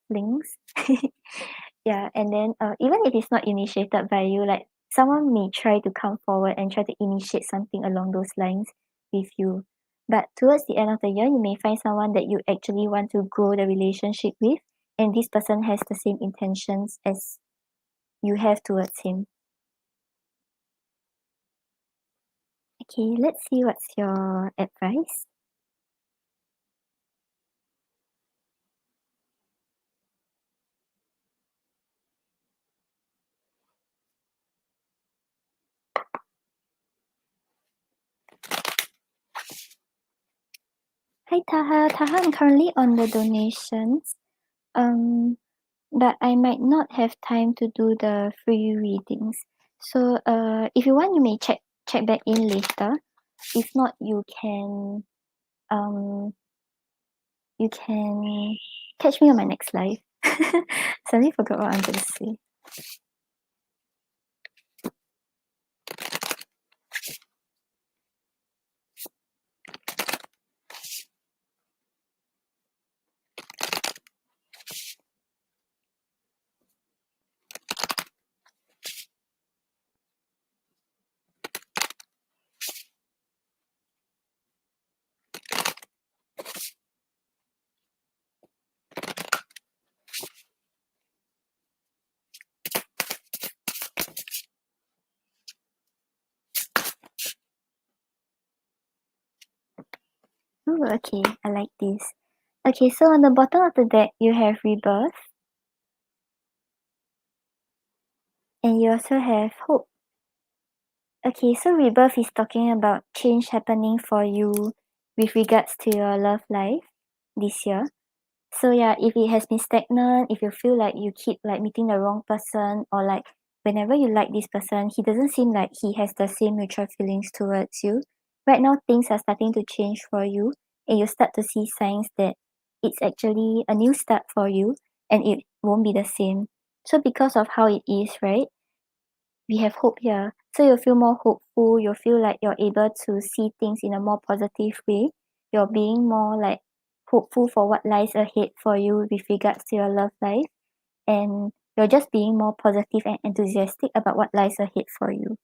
flings. Yeah, and then even if it's not initiated by you, like someone may try to come forward and try to initiate something along those lines with you. But towards the end of the year, you may find someone that you actually want to grow the relationship with, and this person has the same intentions as you have towards him. Okay, let's see what's your advice. Hi Taha. Taha, I'm currently on the donations. But I might not have time to do the free readings. So if you want, you may check back in later. If not, you can catch me on my next live. Suddenly forgot what I'm going to say. Oh, okay. I like this. Okay, so on the bottom of the deck, you have rebirth. And you also have hope. Okay, so rebirth is talking about change happening for you with regards to your love life this year. So yeah, if it has been stagnant, if you feel like you keep like meeting the wrong person, or like whenever you like this person, he doesn't seem like he has the same mutual feelings towards you. Right now, things are starting to change for you, and you start to see signs that it's actually a new start for you, and it won't be the same. So because of how it is, right? We have hope here. So you'll feel more hopeful, you'll feel like you're able to see things in a more positive way. You're being more like hopeful for what lies ahead for you with regards to your love life. And you're just being more positive and enthusiastic about what lies ahead for you.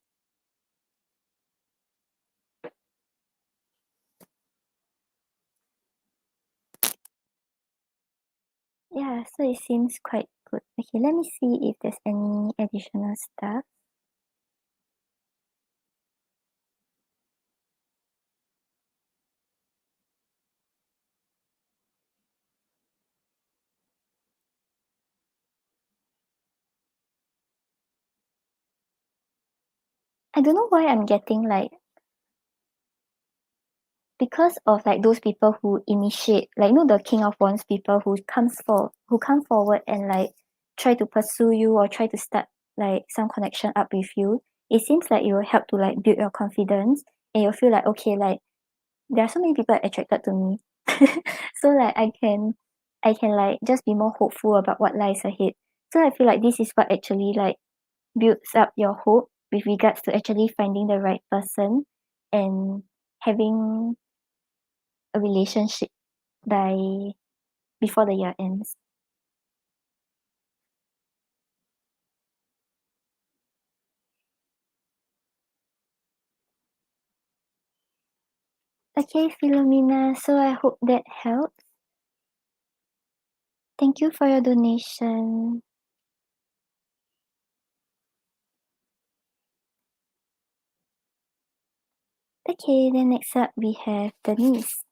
Yeah, so it seems quite good. Okay, let me see if there's any additional stuff. I don't know why I'm getting like, because of like those people who initiate, like, you know, the King of Wands people who come forward and like try to pursue you or try to start like some connection up with you. It seems like it will help to like build your confidence, and you'll feel like, okay, like there are so many people attracted to me. So like I can like just be more hopeful about what lies ahead. So I feel like this is what actually like builds up your hope with regards to actually finding the right person and having a relationship by before the year ends. Okay, Philomena, so I hope that helps. Thank you for your donation. Okay, then next up we have Denise.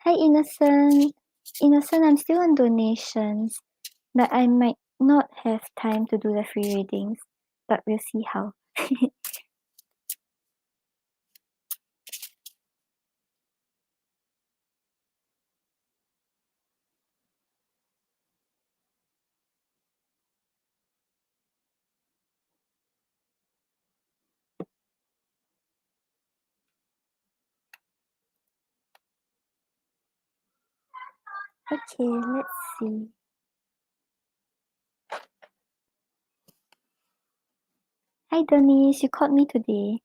Hi, Innocent. Innocent, I'm still on donations, but I might not have time to do the free readings, but we'll see how. Okay, let's see. Hi, Denise, you called me today.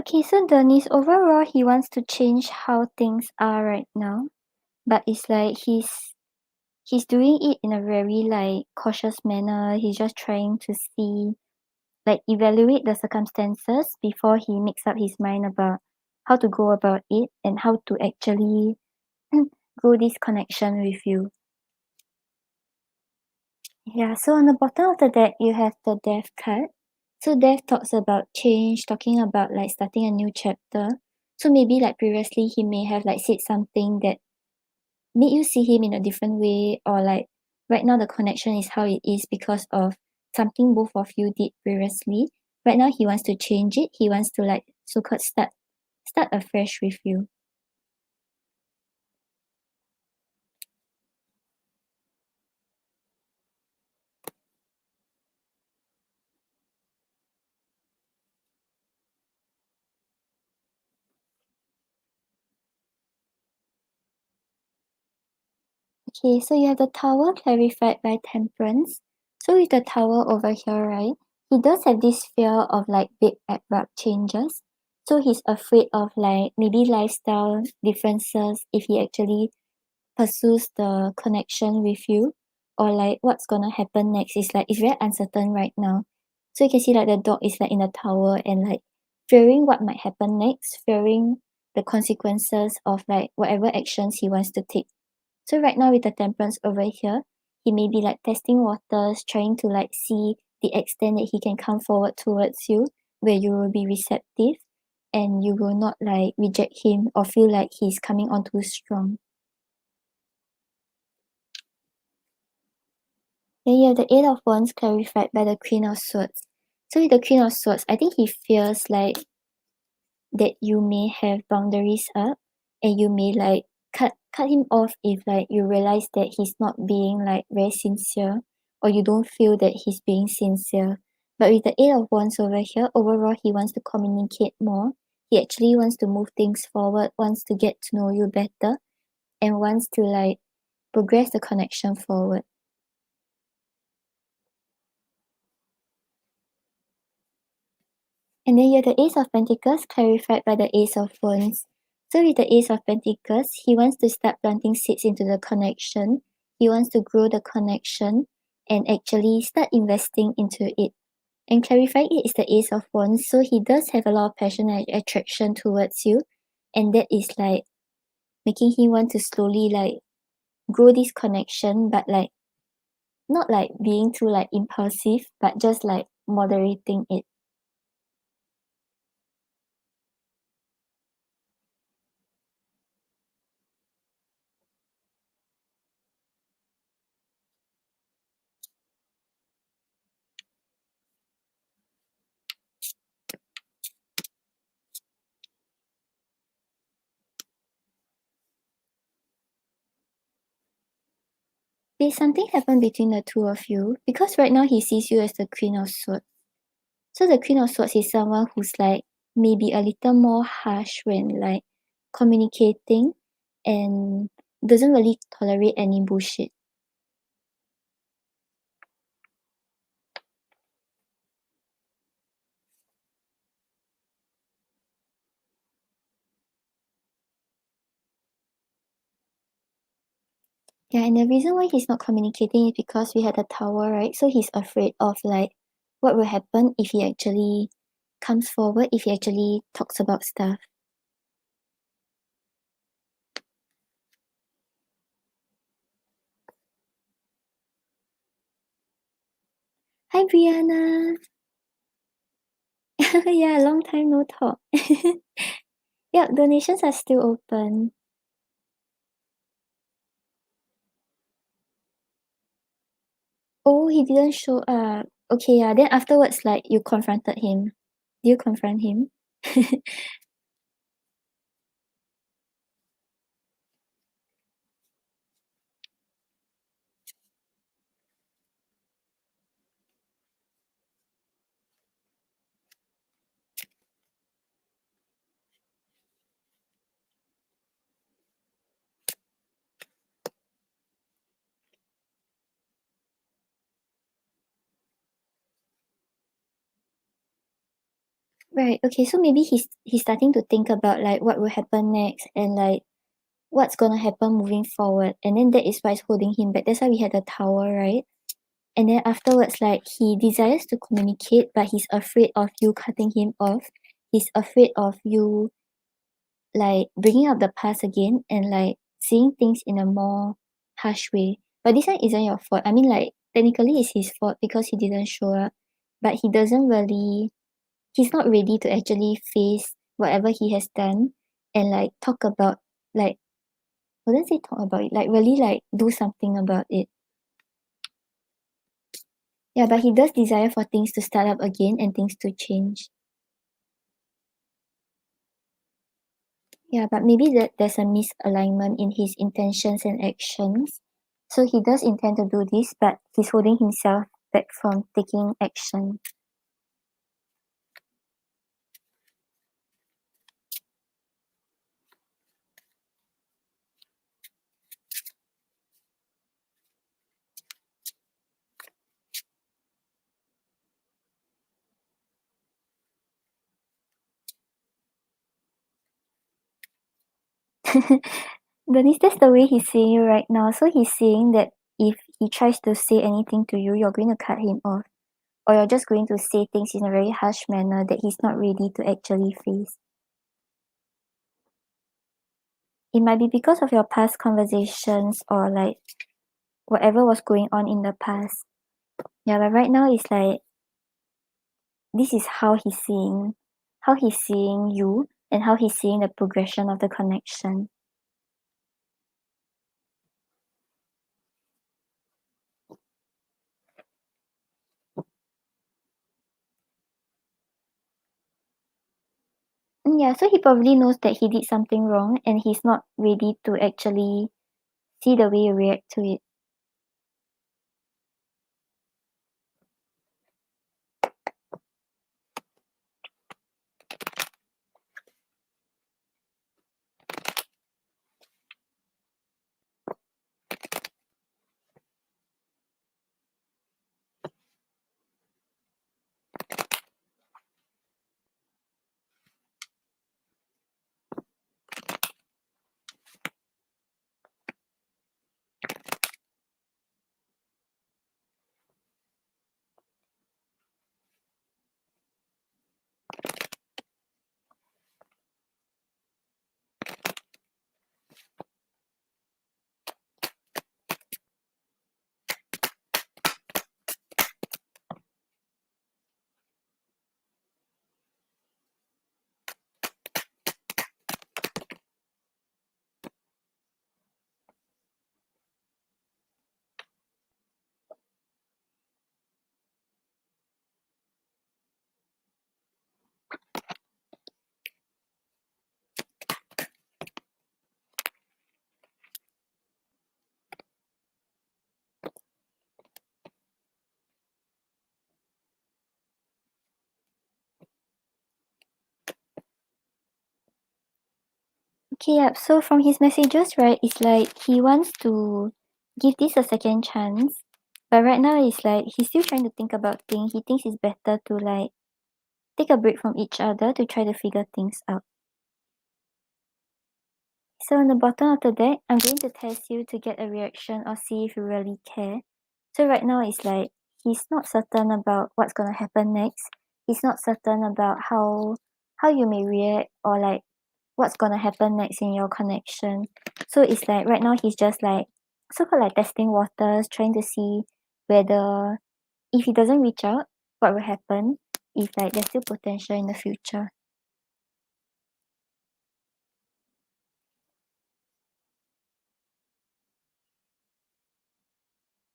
Okay, so Denise, overall, he wants to change how things are right now, but it's like he's doing it in a very like cautious manner. He's just trying to see, like, evaluate the circumstances before he makes up his mind about how to go about it and how to actually grow this connection with you. Yeah, so on the bottom of the deck, you have the Death card. So Death talks about change, talking about like starting a new chapter. So maybe like previously he may have like said something that made you see him in a different way, or like right now the connection is how it is because of something both of you did previously. Right now he wants to change it. He wants to like so-called start afresh with you. Okay, so you have the Tower clarified by Temperance. So with the Tower over here, right, he does have this fear of like big abrupt changes. So he's afraid of like maybe lifestyle differences if he actually pursues the connection with you, or like what's gonna happen next is like it's very uncertain right now. So you can see like the dog is like in the tower and like fearing what might happen next, fearing the consequences of like whatever actions he wants to take. So right now with the Temperance over here, he may be like testing waters, trying to like see the extent that he can come forward towards you, where you will be receptive and you will not like reject him or feel like he's coming on too strong. Then you have the Eight of Wands clarified by the Queen of Swords. So with the Queen of Swords, I think he feels like that you may have boundaries up and you may like cut him off if like you realize that he's not being like very sincere, or you don't feel that he's being sincere. But with the Eight of Wands over here, overall he wants to communicate more. He actually wants to move things forward, wants to get to know you better, and wants to like progress the connection forward. And then you have the Ace of Pentacles clarified by the Ace of Wands. So with the Ace of Pentacles, he wants to start planting seeds into the connection. He wants to grow the connection and actually start investing into it. And clarifying it is the Ace of Wands, so he does have a lot of passion and attraction towards you. And that is like making him want to slowly like grow this connection, but like not like being too like impulsive, but just like moderating it. Did something happen between the two of you? Because right now he sees you as the Queen of Swords. So the Queen of Swords is someone who's like maybe a little more harsh when like communicating and doesn't really tolerate any bullshit. Yeah, and the reason why he's not communicating is because we had a tower, right? So he's afraid of like what will happen if he actually comes forward, if he actually talks about stuff. Hi Brianna. Yeah, long time no talk. Yeah, donations are still open. Oh, he didn't show up. Okay, yeah, then afterwards, like, you confronted him. Did you confront him? Right, okay, so maybe he's starting to think about, like, what will happen next and, like, what's gonna happen moving forward, and then that is why it's holding him back. That's why we had the tower, right? And then afterwards, like, he desires to communicate, but he's afraid of you cutting him off. He's afraid of you, like, bringing up the past again and, like, seeing things in a more harsh way. But this one isn't your fault. I mean, like, technically it's his fault because he didn't show up, but he's not ready to actually face whatever he has done and, like, talk about, like, I wouldn't say talk about it, like, really, like, do something about it. Yeah, but he does desire for things to start up again and things to change. Yeah, but maybe there's a misalignment in his intentions and actions. So he does intend to do this, but he's holding himself back from taking action. Denise, that's the way he's seeing you right now. So he's saying that if he tries to say anything to you, you're going to cut him off. Or you're just going to say things in a very harsh manner that he's not ready to actually face. It might be because of your past conversations or, like, whatever was going on in the past. Yeah, but right now it's like this is how he's seeing you and how he's seeing the progression of the connection. Yeah, so he probably knows that he did something wrong and he's not ready to actually see the way you react to it. Okay, yeah, so from his messages, right, it's like he wants to give this a second chance. But right now it's like he's still trying to think about things. He thinks it's better to, like, take a break from each other to try to figure things out. So on the bottom of the deck, I'm going to test you to get a reaction or see if you really care. So right now it's like he's not certain about what's gonna happen next. He's not certain about how you may react or, like, what's gonna happen next in your connection. So it's like right now he's just, like, so called, like, testing waters, trying to see whether if he doesn't reach out, what will happen, if, like, there's still potential in the future.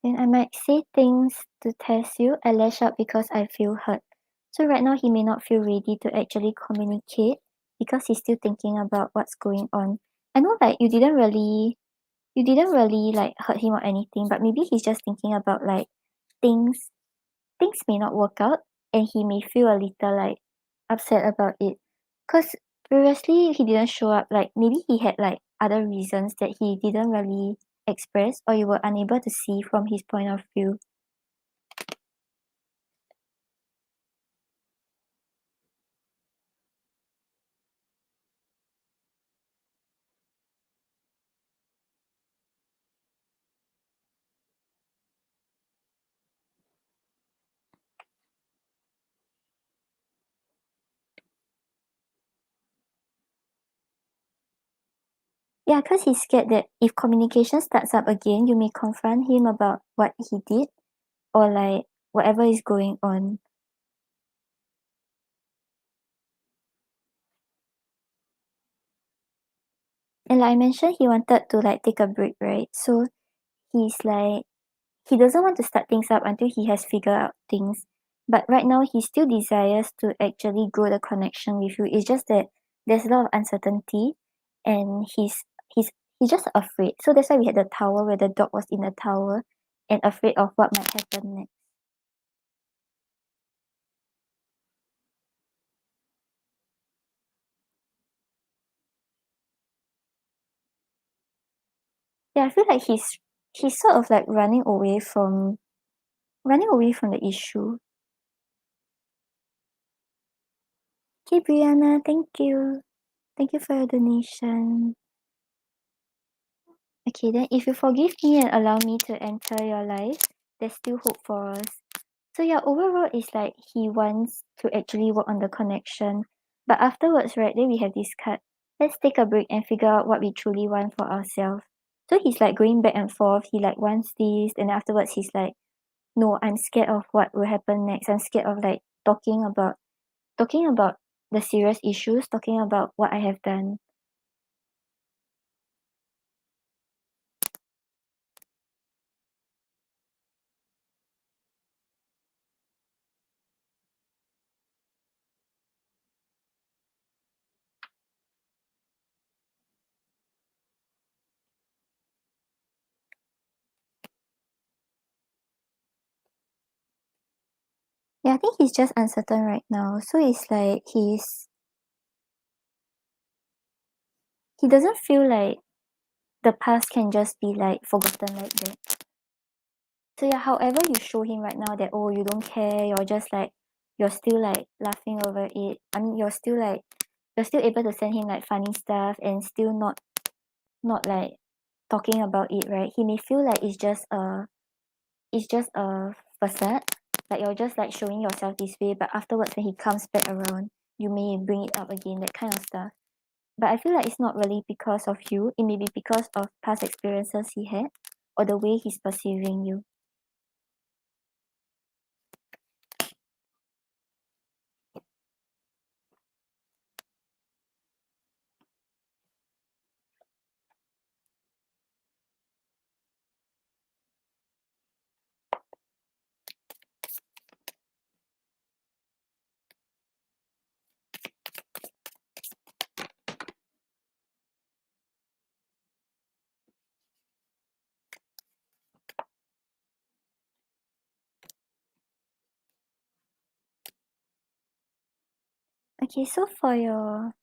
Then I might say things to test you. I lash out because I feel hurt. So right now he may not feel ready to actually communicate because he's still thinking about what's going on. I know, like, you didn't really, like, hurt him or anything, but maybe he's just thinking about, like, things may not work out and he may feel a little, like, upset about it. Cause previously he didn't show up, like, maybe he had, like, other reasons that he didn't really express or you were unable to see from his point of view. Yeah, because he's scared that if communication starts up again, you may confront him about what he did or like whatever is going on. And like I mentioned, he wanted to like take a break, right? So he's like, he doesn't want to start things up until he has figured out things. But right now, he still desires to actually grow the connection with you. It's just that there's a lot of uncertainty, and he's just afraid. So that's why we had the tower where the dog was in the tower and afraid of what might happen next. Yeah, I feel like he's sort of like running away from the issue. Okay, Brianna, thank you. Thank you for your donation. Okay, then if you forgive me and allow me to enter your life, there's still hope for us. So yeah, overall it's like he wants to actually work on the connection. But afterwards, right, then we have this card. Let's take a break and figure out what we truly want for ourselves. So he's like going back and forth. He like wants this, and afterwards he's like, no, I'm scared of what will happen next. I'm scared of like talking about the serious issues, talking about what I have done. Yeah, I think he's just uncertain right now. So it's like he doesn't feel like the past can just be like forgotten like that. So yeah, however you show him right now that, oh, you don't care, you're just like, you're still like laughing over it. I mean, you're still able to send him like funny stuff and still not like talking about it, right? He may feel like it's just a facade, like you're just like showing yourself this way, but afterwards when he comes back around, you may bring it up again, that kind of stuff. But I feel like it's not really because of you. It may be because of past experiences he had or the way he's perceiving you. Okay, so for your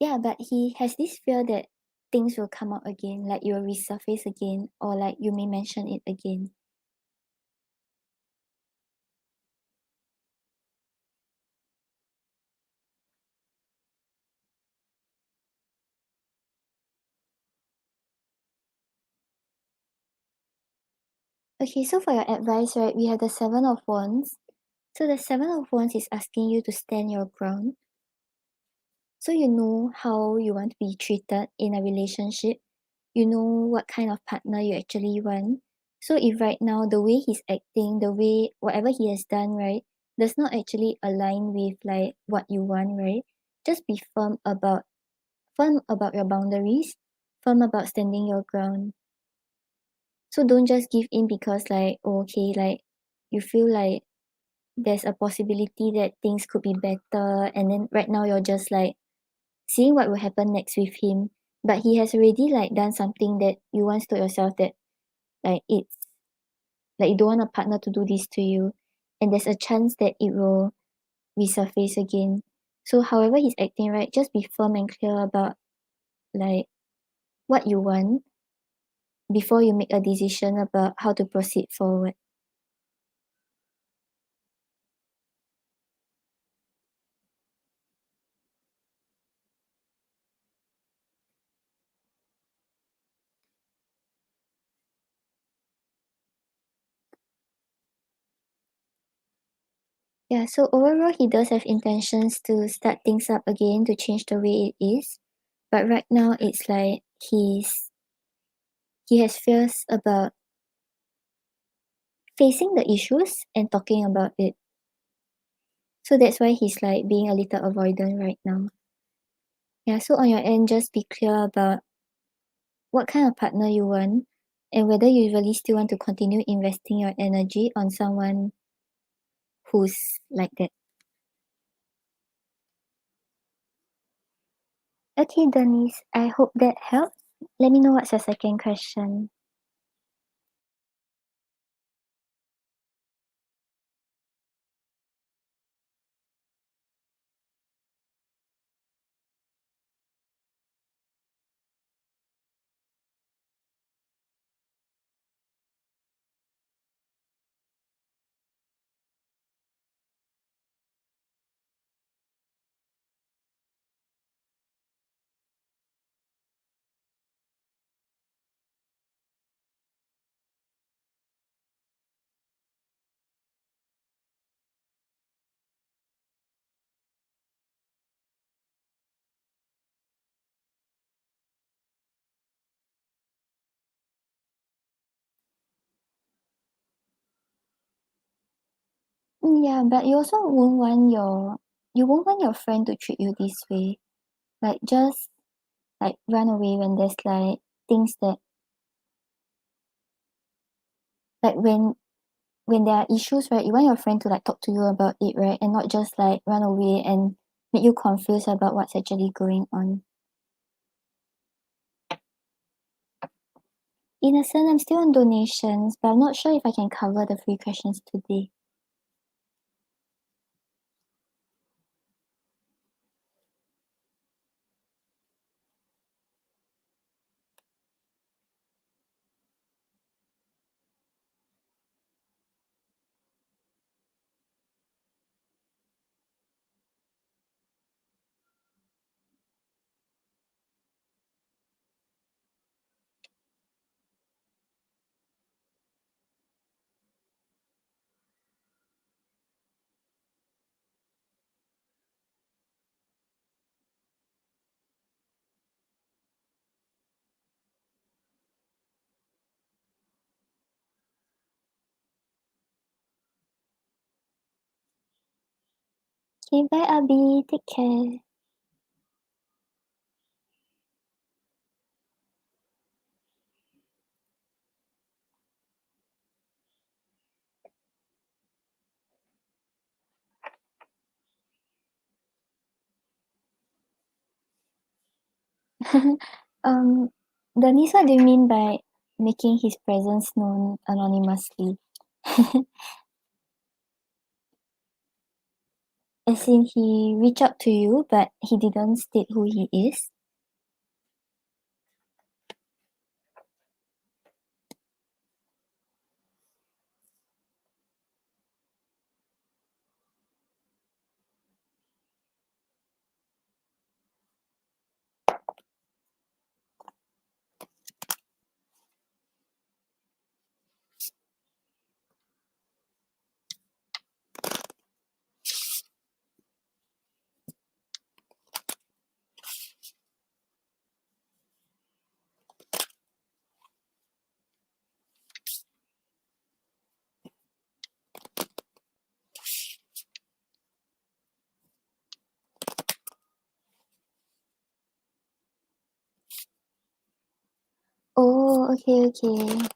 yeah, but he has this fear that things will come up again, like you will resurface again, or like you may mention it again. Okay, so for your advice, right, we have the Seven of Wands. So the Seven of Wands is asking you to stand your ground. So you know how you want to be treated in a relationship. You know what kind of partner you actually want. So if right now the way he's acting, the way whatever he has done, right, does not actually align with like what you want, right? Just be firm about your boundaries, firm about standing your ground. So don't just give in because like, oh, okay, like you feel like there's a possibility that things could be better, and then right now you're just like seeing what will happen next with him. But he has already like done something that you once told yourself that like it's like you don't want a partner to do this to you, and there's a chance that it will resurface again. So however he's acting, right, just be firm and clear about like what you want before you make a decision about how to proceed forward. Yeah, so overall he does have intentions to start things up again, to change the way it is. But right now it's like he has fears about facing the issues and talking about it. So that's why he's like being a little avoidant right now. Yeah, so on your end, just be clear about what kind of partner you want and whether you really still want to continue investing your energy on someone who's like that. Okay, Denise, I hope that helps. Let me know what's your second question. Yeah, but you won't want your friend to treat you this way. Like just like run away when there's like things that like when there are issues, right, you want your friend to like talk to you about it, right? And not just like run away and make you confused about what's actually going on. Innocent, I'm still on donations, but I'm not sure if I can cover the free questions today. Okay, bye Abby, take care. um, Denise, what do you mean by making his presence known anonymously? As in he reached out to you, but he didn't state who he is? Oh, okay, okay.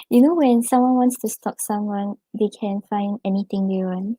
You know, when someone wants to stalk someone, they can find anything they want.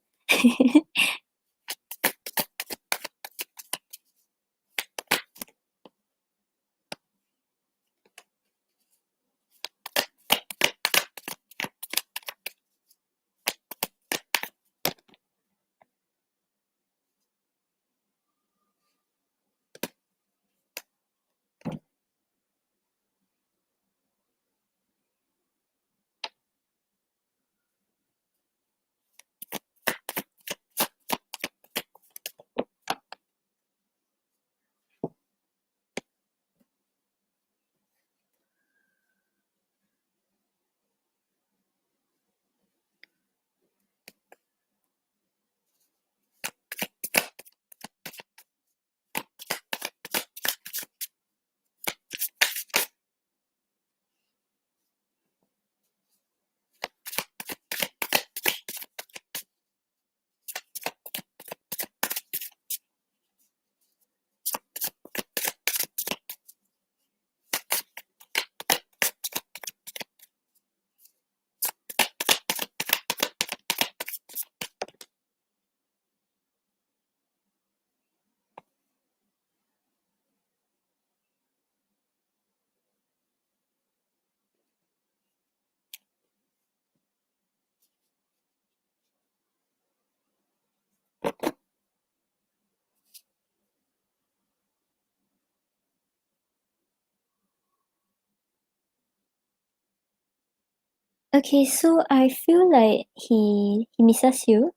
Okay, so I feel like he misses you.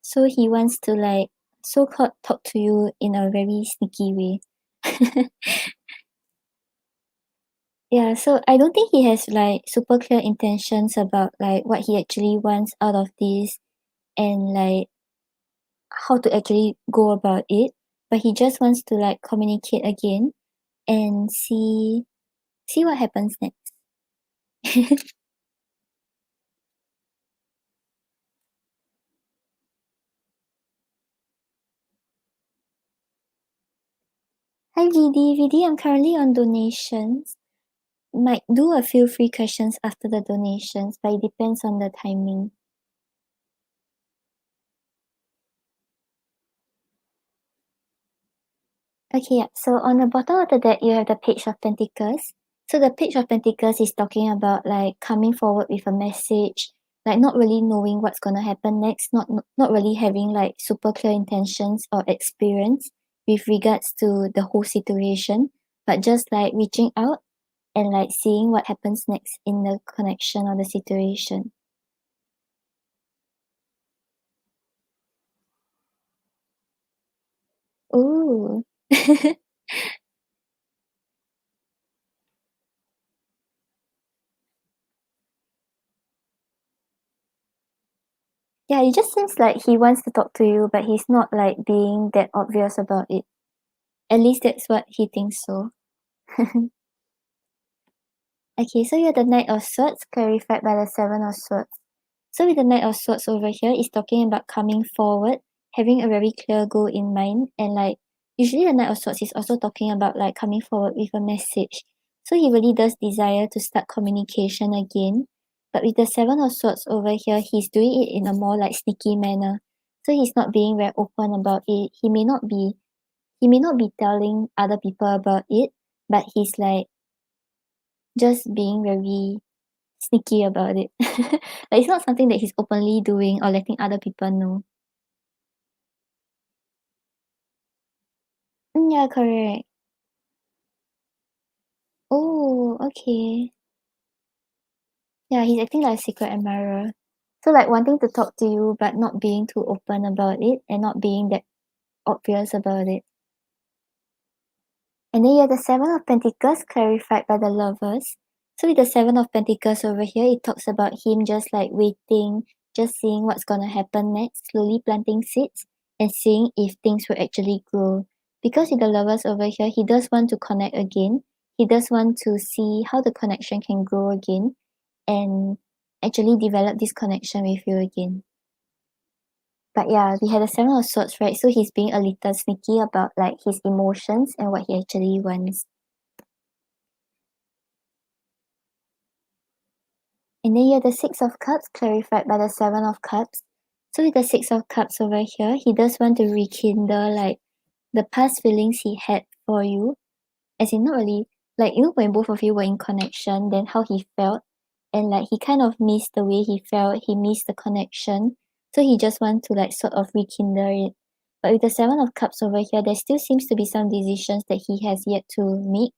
So he wants to like so-called talk to you in a very sneaky way. Yeah, so I don't think he has like super clear intentions about like what he actually wants out of this and like how to actually go about it. But he just wants to like communicate again and see what happens next. Hi VD. VD, I'm currently on donations. Might do a few free questions after the donations, but it depends on the timing. Okay, yeah. So on the bottom of the deck, you have the Page of Pentacles. So the Page of Pentacles is talking about like coming forward with a message, like not really knowing what's gonna happen next, not really having like super clear intentions or experience with regards to the whole situation, but just like reaching out and like seeing what happens next in the connection or the situation. Ooh. Yeah, it just seems like he wants to talk to you, but he's not like being that obvious about it. At least that's what he thinks so. Okay, so you're the Knight of Swords, clarified by the Seven of Swords. So with the Knight of Swords over here, is talking about coming forward, having a very clear goal in mind, and like usually the Knight of Swords is also talking about like coming forward with a message. So he really does desire to start communication again. But with the Seven of Swords over here, he's doing it in a more like sneaky manner. So he's not being very open about it. He may not be telling other people about it, but he's like just being very sneaky about it. Like it's not something that he's openly doing or letting other people know. Yeah, correct. Oh, okay. Yeah, he's acting like a secret admirer. So like wanting to talk to you but not being too open about it and not being that obvious about it. And then you have the Seven of Pentacles clarified by the Lovers. So with the Seven of Pentacles over here, it talks about him just like waiting, just seeing what's gonna happen next, slowly planting seeds and seeing if things will actually grow. Because with the Lovers over here, he does want to connect again. He does want to see how the connection can grow again and actually develop this connection with you again. But yeah, we had the Seven of Swords, right? So he's being a little sneaky about like his emotions and what he actually wants. And then you have the Six of Cups clarified by the Seven of Cups. So with the Six of Cups over here, he does want to rekindle like the past feelings he had for you. As in not really like when both of you were in connection, then how he felt. And like he kind of missed the way he felt, he missed the connection. So he just want to like sort of rekindle it. But with the Seven of Cups over here, there still seems to be some decisions that he has yet to make.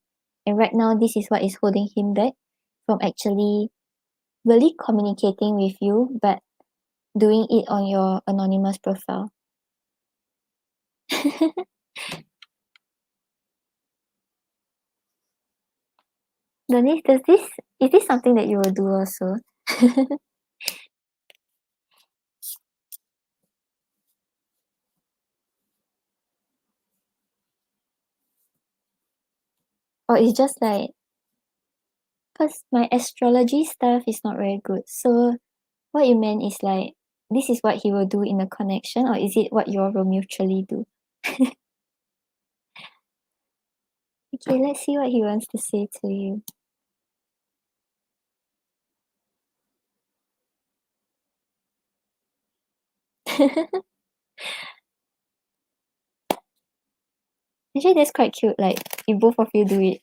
And right now this is what is holding him back from actually really communicating with you, but doing it on your anonymous profile. Denise, is this something that you will do also? Or it's just like, because my astrology stuff is not very good. So what you meant is like, this is what he will do in a connection, or is it what you all will mutually do? Okay, let's see what he wants to say to you. Actually, that's quite cute. Like, if both of you do it.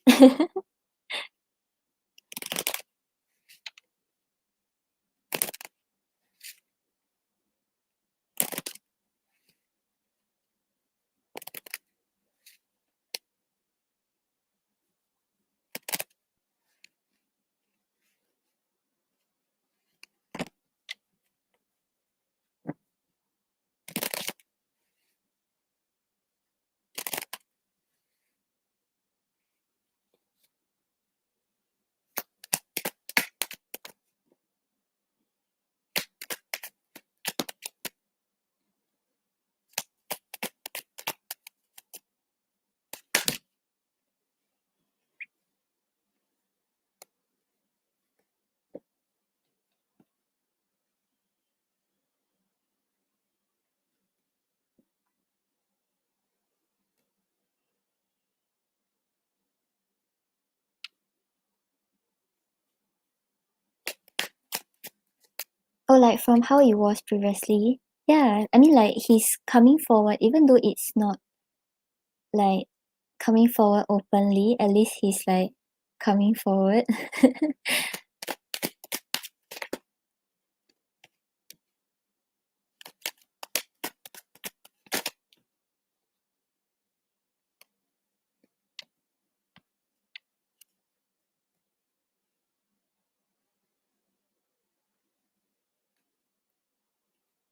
Oh, like from how it was previously? Yeah, I mean, like, he's coming forward, even though it's not, like, coming forward openly, at least he's, like, coming forward.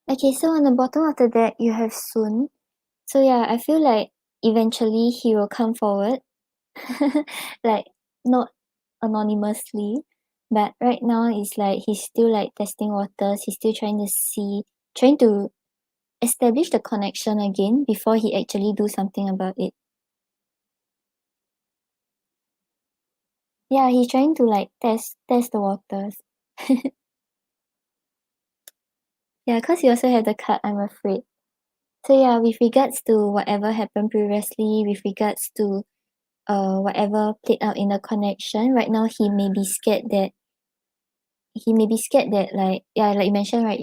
Okay, so on the bottom of the deck, you have soon. So yeah, I feel like eventually he will come forward. Like, not anonymously, but right now it's like he's still like testing waters. He's still trying to establish the connection again before he actually do something about it. Yeah, he's trying to like test the waters. Yeah, cause you also have the card I'm afraid. So yeah, with regards to whatever happened previously, with regards to whatever played out in the connection, right now he may be scared that like, yeah, like you mentioned, right,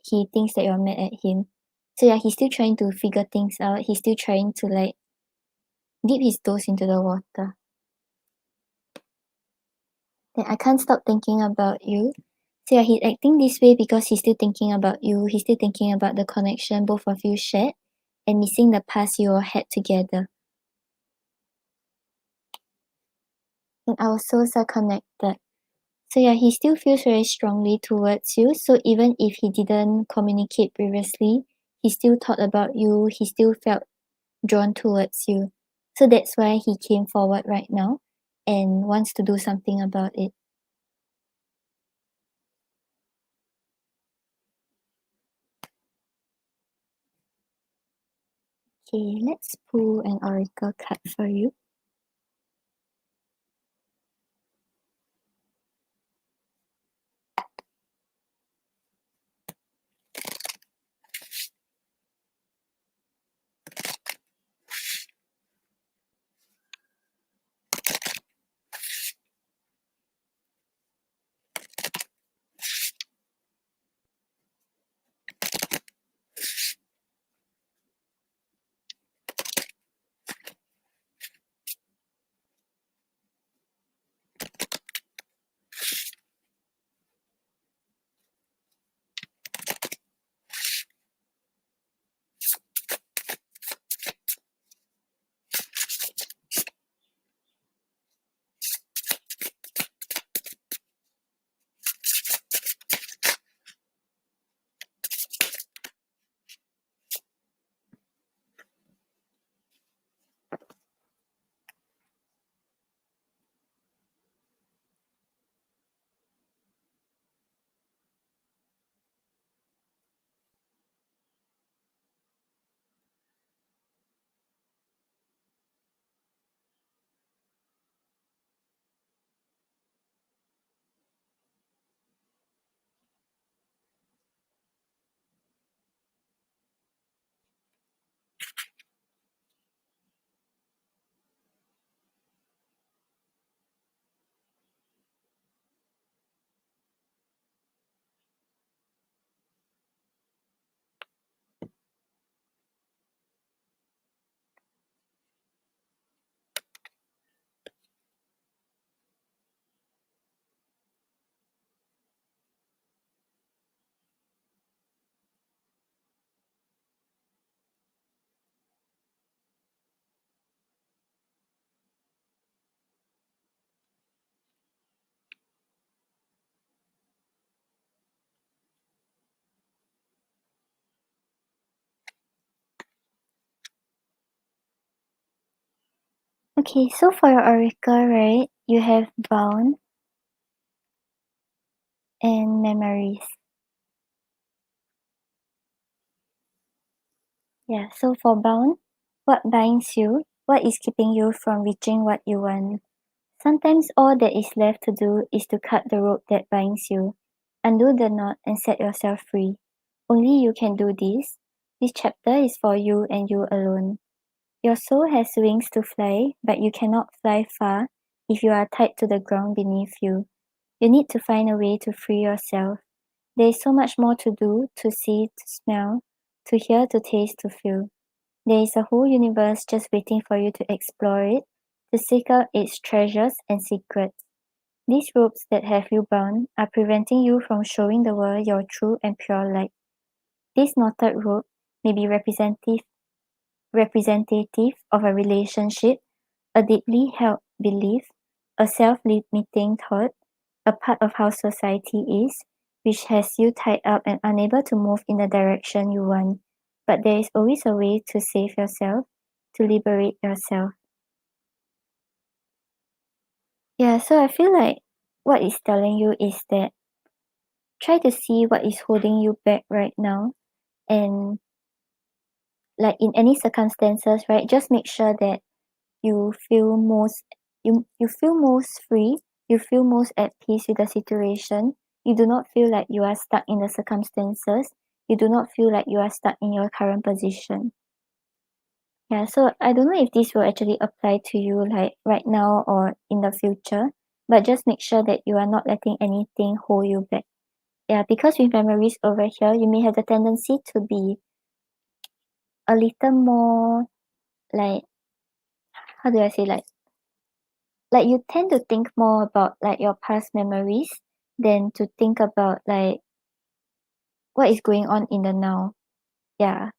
he thinks that you're mad at him. So yeah, he's still trying to figure things out. He's still trying to like dip his toes into the water. Then I can't stop thinking about you. So yeah, he's acting this way because he's still thinking about you. He's still thinking about the connection both of you shared and missing the past you all had together. And our souls are connected. So yeah, he still feels very strongly towards you. So even if he didn't communicate previously, he still thought about you. He still felt drawn towards you. So that's why he came forward right now and wants to do something about it. Okay, let's pull an oracle card for you. Okay, so for your oracle, right, you have bound and memories. Yeah, so for bound, what binds you? What is keeping you from reaching what you want? Sometimes all that is left to do is to cut the rope that binds you, undo the knot, and set yourself free. Only you can do this. This chapter is for you and you alone. Your soul has wings to fly, but you cannot fly far if you are tied to the ground beneath you. You need to find a way to free yourself. There is so much more to do, to see, to smell, to hear, to taste, to feel. There is a whole universe just waiting for you to explore it, to seek out its treasures and secrets. These ropes that have you bound are preventing you from showing the world your true and pure light. This knotted rope may be representative of a relationship, a deeply held belief, a self-limiting thought, a part of how society is, which has you tied up and unable to move in the direction you want. But there is always a way to save yourself, to liberate yourself. Yeah, so I feel like what it's telling you is that try to see what is holding you back right now, and like in any circumstances, right, just make sure that you feel most you feel most free, you feel most at peace with the situation. You do not feel like you are stuck in the circumstances. You do not feel like you are stuck in your current position. Yeah, so I don't know if this will actually apply to you like right now or in the future, but just make sure that you are not letting anything hold you back. Yeah, because with memories over here, you may have the tendency to be a little more like, how do I say, like you tend to think more about like your past memories than to think about like what is going on in the now. Yeah.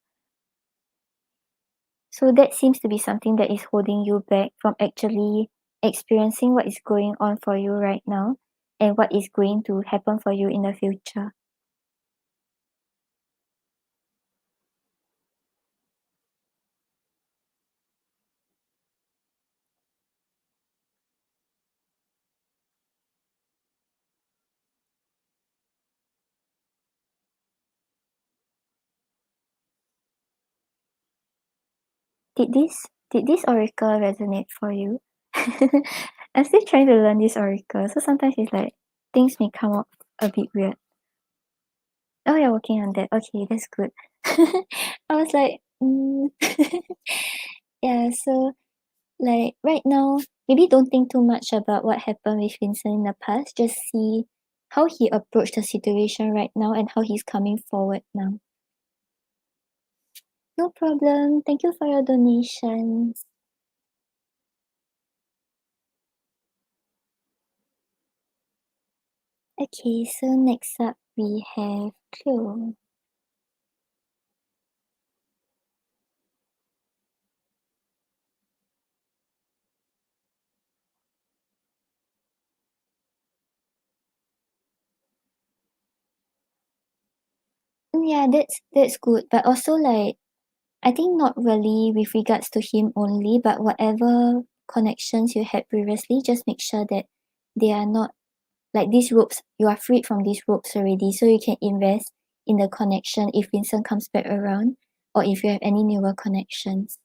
So that seems to be something that is holding you back from actually experiencing what is going on for you right now and what is going to happen for you in the future. Did this oracle resonate for you? I'm still trying to learn this oracle, so sometimes it's like things may come up a bit weird. Oh, you're working on that. Okay, that's good. I was like, yeah, so like right now, maybe don't think too much about what happened with Vincent in the past. Just see how he approached the situation right now and how he's coming forward now. No problem. Thank you for your donations. Okay, so next up we have Cleo. Yeah, that's good. But also like I think not really with regards to him only, but whatever connections you had previously, just make sure that they are not like these ropes, you are freed from these ropes already, so you can invest in the connection if Vincent comes back around or if you have any newer connections.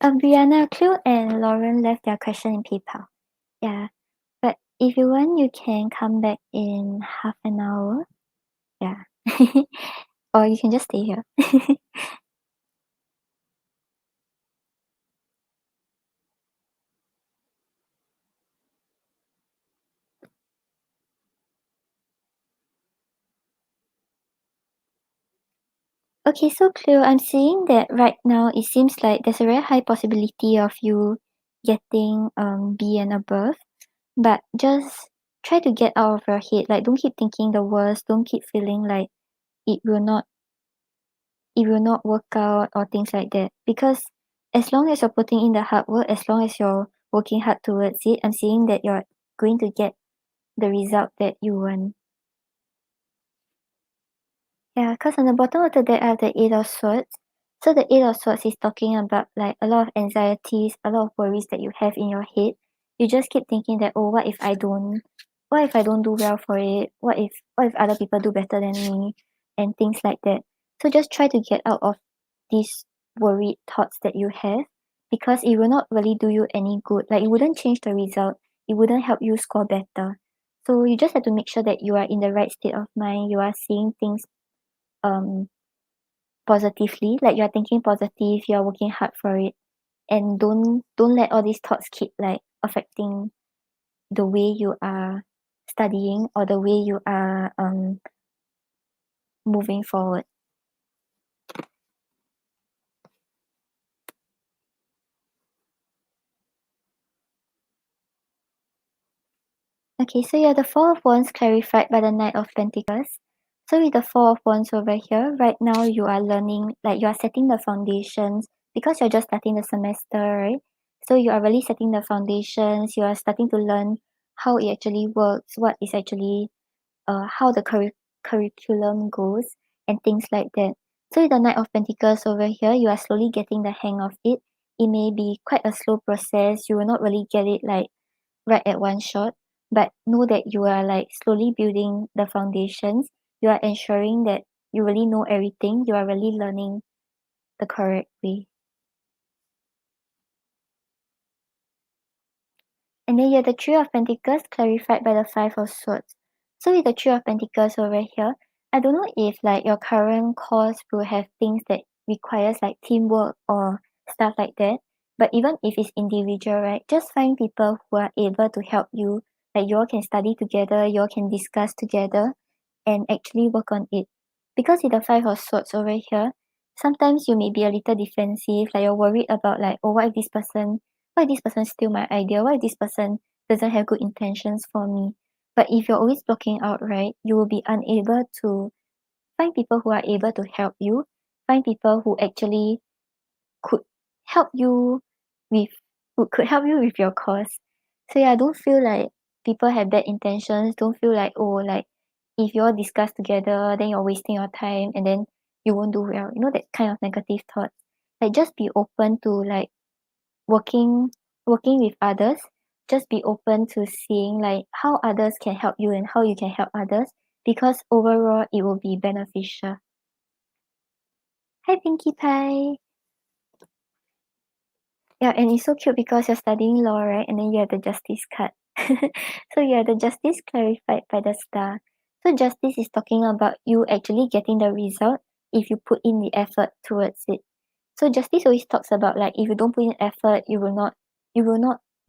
Brianna, Clue and Lauren left their question in PayPal. Yeah. But if you want, you can come back in half an hour. Yeah. Or you can just stay here. Okay, so Cleo, I'm seeing that right now it seems like there's a very high possibility of you getting B and above, but just try to get out of your head. Like, don't keep thinking the worst. Don't keep feeling like it will not it will not work out or things like that. Because as long as you're putting in the hard work, as long as you're working hard towards it, I'm seeing that you're going to get the result that you want. Yeah, because on the bottom of the deck I have the Eight of Swords. So the Eight of Swords is talking about like a lot of anxieties, a lot of worries that you have in your head. You just keep thinking that, oh, what if I don't do well for it? What if other people do better than me? And things like that. So just try to get out of these worried thoughts that you have, because it will not really do you any good. Like, it wouldn't change the result. It wouldn't help you score better. So you just have to make sure that you are in the right state of mind. You are seeing things um positively, like you're thinking positive, you're working hard for it, and don't let all these thoughts keep like affecting the way you are studying or the way you are moving forward. Okay, so you're the Four of Wands clarified by the Knight of Pentacles. So with the Four of Wands over here, right now you are learning, like you are setting the foundations because you're just starting the semester, right? So you are really setting the foundations, you are starting to learn how it actually works, what is actually how the curriculum goes and things like that. So with the Knight of Pentacles over here, you are slowly getting the hang of it. It may be quite a slow process. You will not really get it like right at one shot, but know that you are like slowly building the foundations. You are ensuring that you really know everything. You are really learning the correct way. And then you have the Three of Pentacles clarified by the Five of Swords. So with the Three of Pentacles over here, I don't know if like your current course will have things that requires like teamwork or stuff like that. But even if it's individual, right, just find people who are able to help you. Like, you all can study together, you all can discuss together and actually work on it. Because with the Five of Swords over here, sometimes you may be a little defensive, like you're worried about like, oh, what if this person steal my idea? What if this person doesn't have good intentions for me? But if you're always blocking out, right, you will be unable to find people who are able to help you, find people who actually could help you with who could help you with your cause. So yeah, don't feel like people have bad intentions. Don't feel like, oh, like if you all discuss together, then you're wasting your time and then you won't do well. You know, that kind of negative thoughts. Like, just be open to like working working with others. Just be open to seeing like how others can help you and how you can help others, because overall it will be beneficial. Hi, Pinkie Pie. Yeah, and it's so cute because you're studying law, right? And then you have the Justice card. So you have the Justice clarified by the star. So Justice is talking about you actually getting the result if you put in the effort towards it. So Justice always talks about like, if you don't put in effort, you will not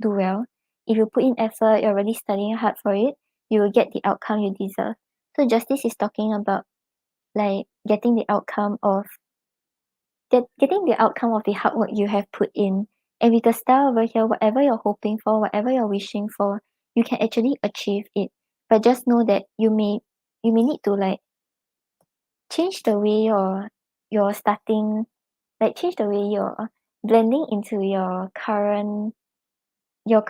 do well. If you put in effort, you're really studying hard for it, you will get the outcome you deserve. So Justice is talking about like getting the outcome of getting the outcome of the hard work you have put in. And with the star over here, whatever you're hoping for, whatever you're wishing for, you can actually achieve it. But just know that you may need to like change the way you're starting, like change the way you're blending into your current I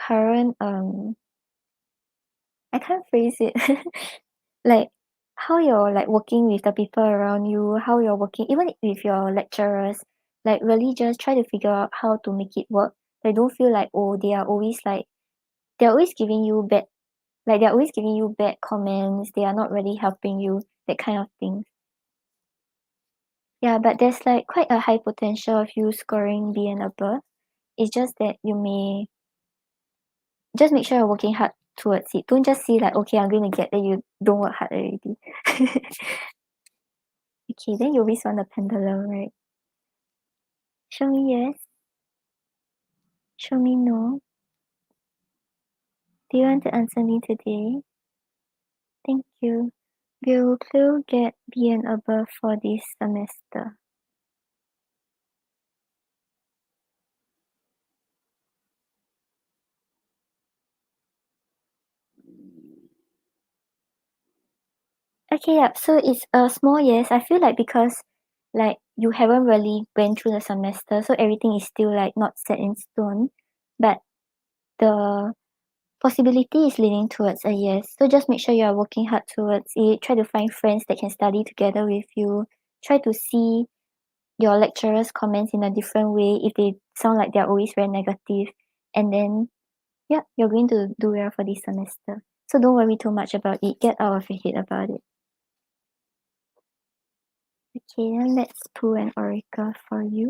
can't phrase it. Like, how you're like working with the people around you, how you're working even with your lecturers, like really just try to figure out how to make it work. Like, don't feel like, oh, they're always giving you bad comments, they are not really helping you, that kind of thing. Yeah, but there's like quite a high potential of you scoring B and above. It's just that you may just make sure you're working hard towards it. Don't just see like, okay, I'm going to get there, you don't work hard already. Okay, then you always want the pendulum, right? Show me yes. Show me no. Do you want to answer me today? Thank you. Will Clue get B and above for this semester? Okay, yep. So it's a small yes. I feel like because like you haven't really went through the semester, so everything is still like not set in stone. But the possibility is leaning towards a yes. So just make sure you are working hard towards it. Try to find friends that can study together with you. Try to see your lecturers' comments in a different way if they sound like they're always very negative. And then yeah, you're going to do well for this semester. So don't worry too much about it. Get out of your head about it. Okay, then let's pull an oracle for you.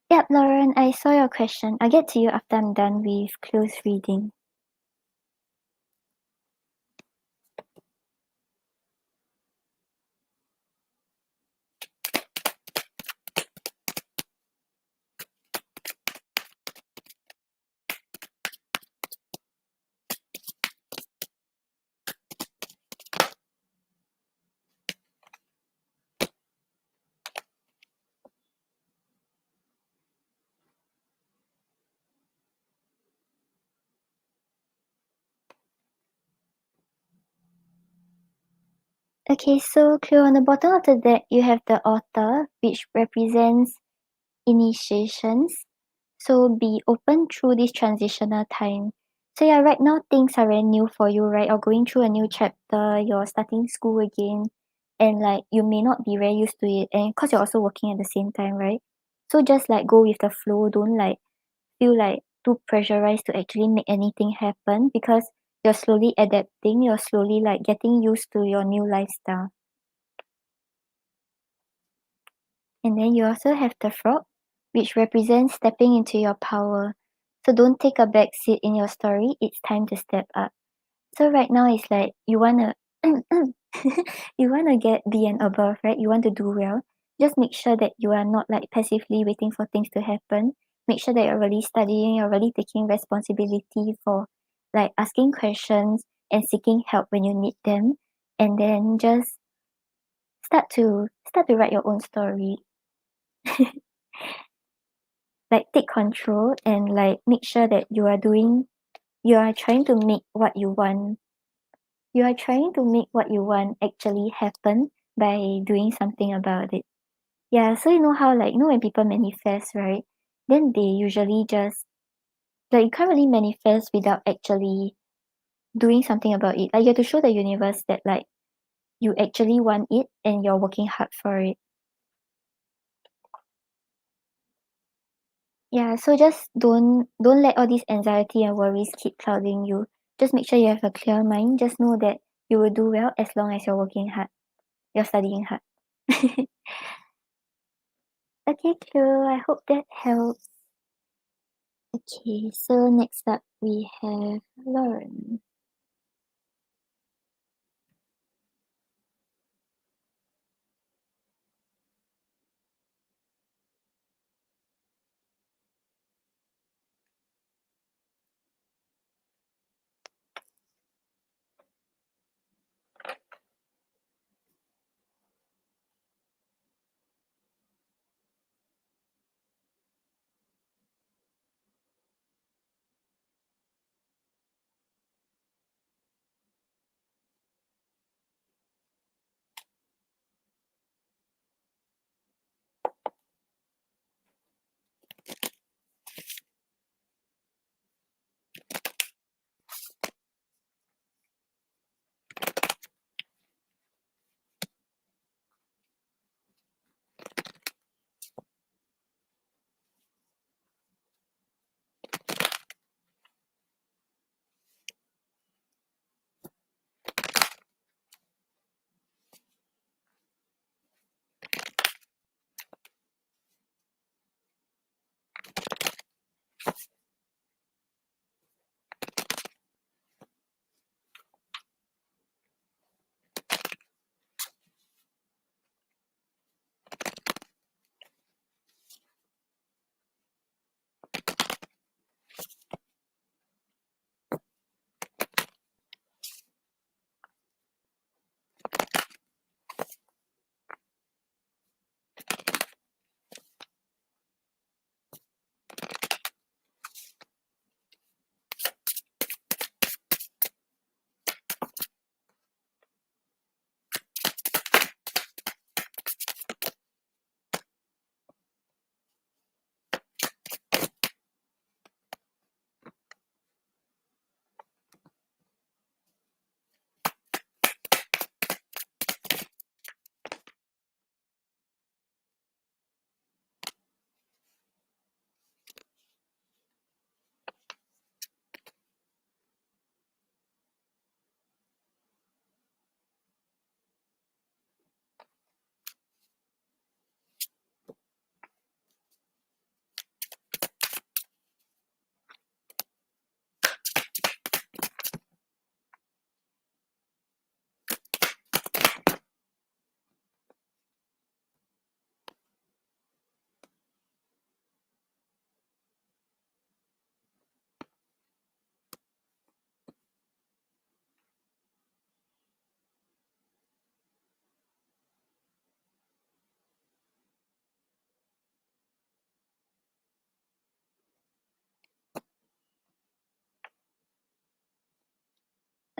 Yep, Lauren, I saw your question. I'll get to you after I'm done with close reading. Okay, so Cleo, on the bottom of the deck, you have the author, which represents initiations. So be open through this transitional time. So yeah, right now things are very new for you, right? You're going through a new chapter, you're starting school again, and like you may not be very used to it, and because you're also working at the same time, right? So just like go with the flow, don't like feel like too pressurized to actually make anything happen because you're slowly adapting, you're slowly like getting used to your new lifestyle. And then you also have the frog, which represents stepping into your power. So don't take a back seat in your story, it's time to step up. So right now it's like you wanna you wanna get B and above, right? You want to do well. Just make sure that you are not like passively waiting for things to happen. Make sure that you're really studying, you're really taking responsibility for like asking questions and seeking help when you need them. And then just start to write your own story. Like take control and like make sure that you are trying to make what you want actually happen by doing something about it. Yeah, so you know how like when people manifest, right? Then they usually just like you can't really manifest without actually doing something about it. Like you have to show the universe that like you actually want it and you're working hard for it. Yeah, so just don't let all this anxiety and worries keep clouding you. Just make sure you have a clear mind. Just know that you will do well as long as you're working hard. You're studying hard. Okay, cool. I hope that helps. Okay, so next up we have Lauren.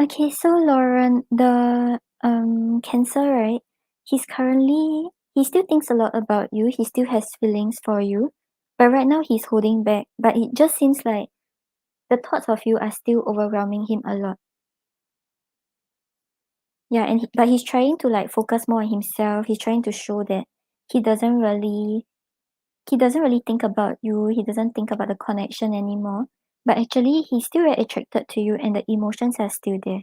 Okay, so Lauren, the Cancer, right? He still thinks a lot about you. He still has feelings for you, but right now he's holding back. But it just seems like the thoughts of you are still overwhelming him a lot. Yeah, but he's trying to like focus more on himself. He's trying to show that he doesn't really think about you. He doesn't think about the connection anymore. But actually, he's still very attracted to you, and the emotions are still there.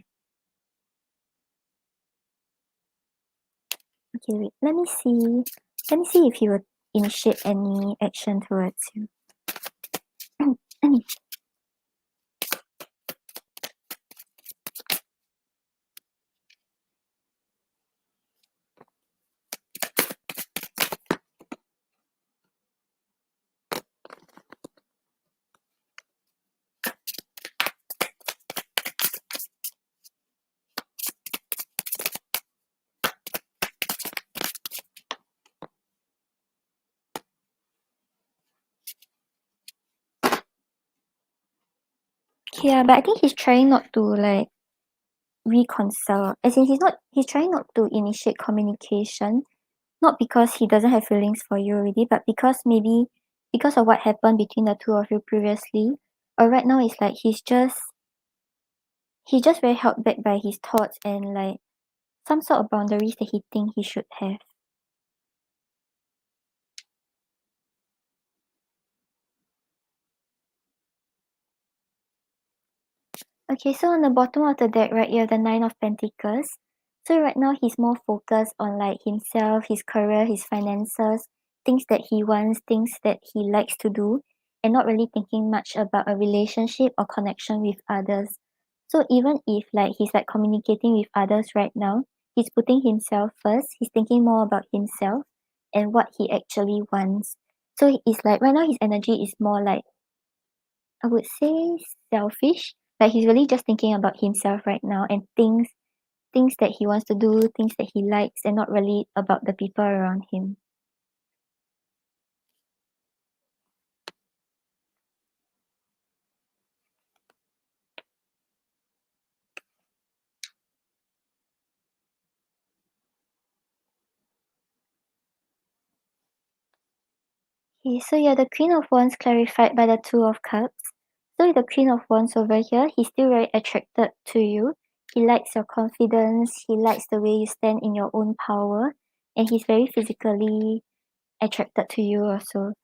Okay, wait. Let me see. Let me see if he will initiate any action towards you. Yeah, but I think he's trying not to like reconcile. As in, he's trying not to initiate communication. Not because he doesn't have feelings for you already, but maybe because of what happened between the two of you previously. Or right now it's like he's just very held back by his thoughts and like some sort of boundaries that he think he should have. Okay, so on the bottom of the deck, right, you have the Nine of Pentacles. So right now he's more focused on like himself, his career, his finances, things that he wants, things that he likes to do, and not really thinking much about a relationship or connection with others. So even if like he's like communicating with others right now, he's putting himself first. He's thinking more about himself and what he actually wants. So it's like right now his energy is more like, I would say, selfish. Like he's really just thinking about himself right now and things that he wants to do, things that he likes, and not really about the people around him. Okay, so you're the Queen of Wands clarified by the Two of Cups. So the Queen of Wands over here, he's still very attracted to you. He likes your confidence, he likes the way you stand in your own power, and he's very physically attracted to you also.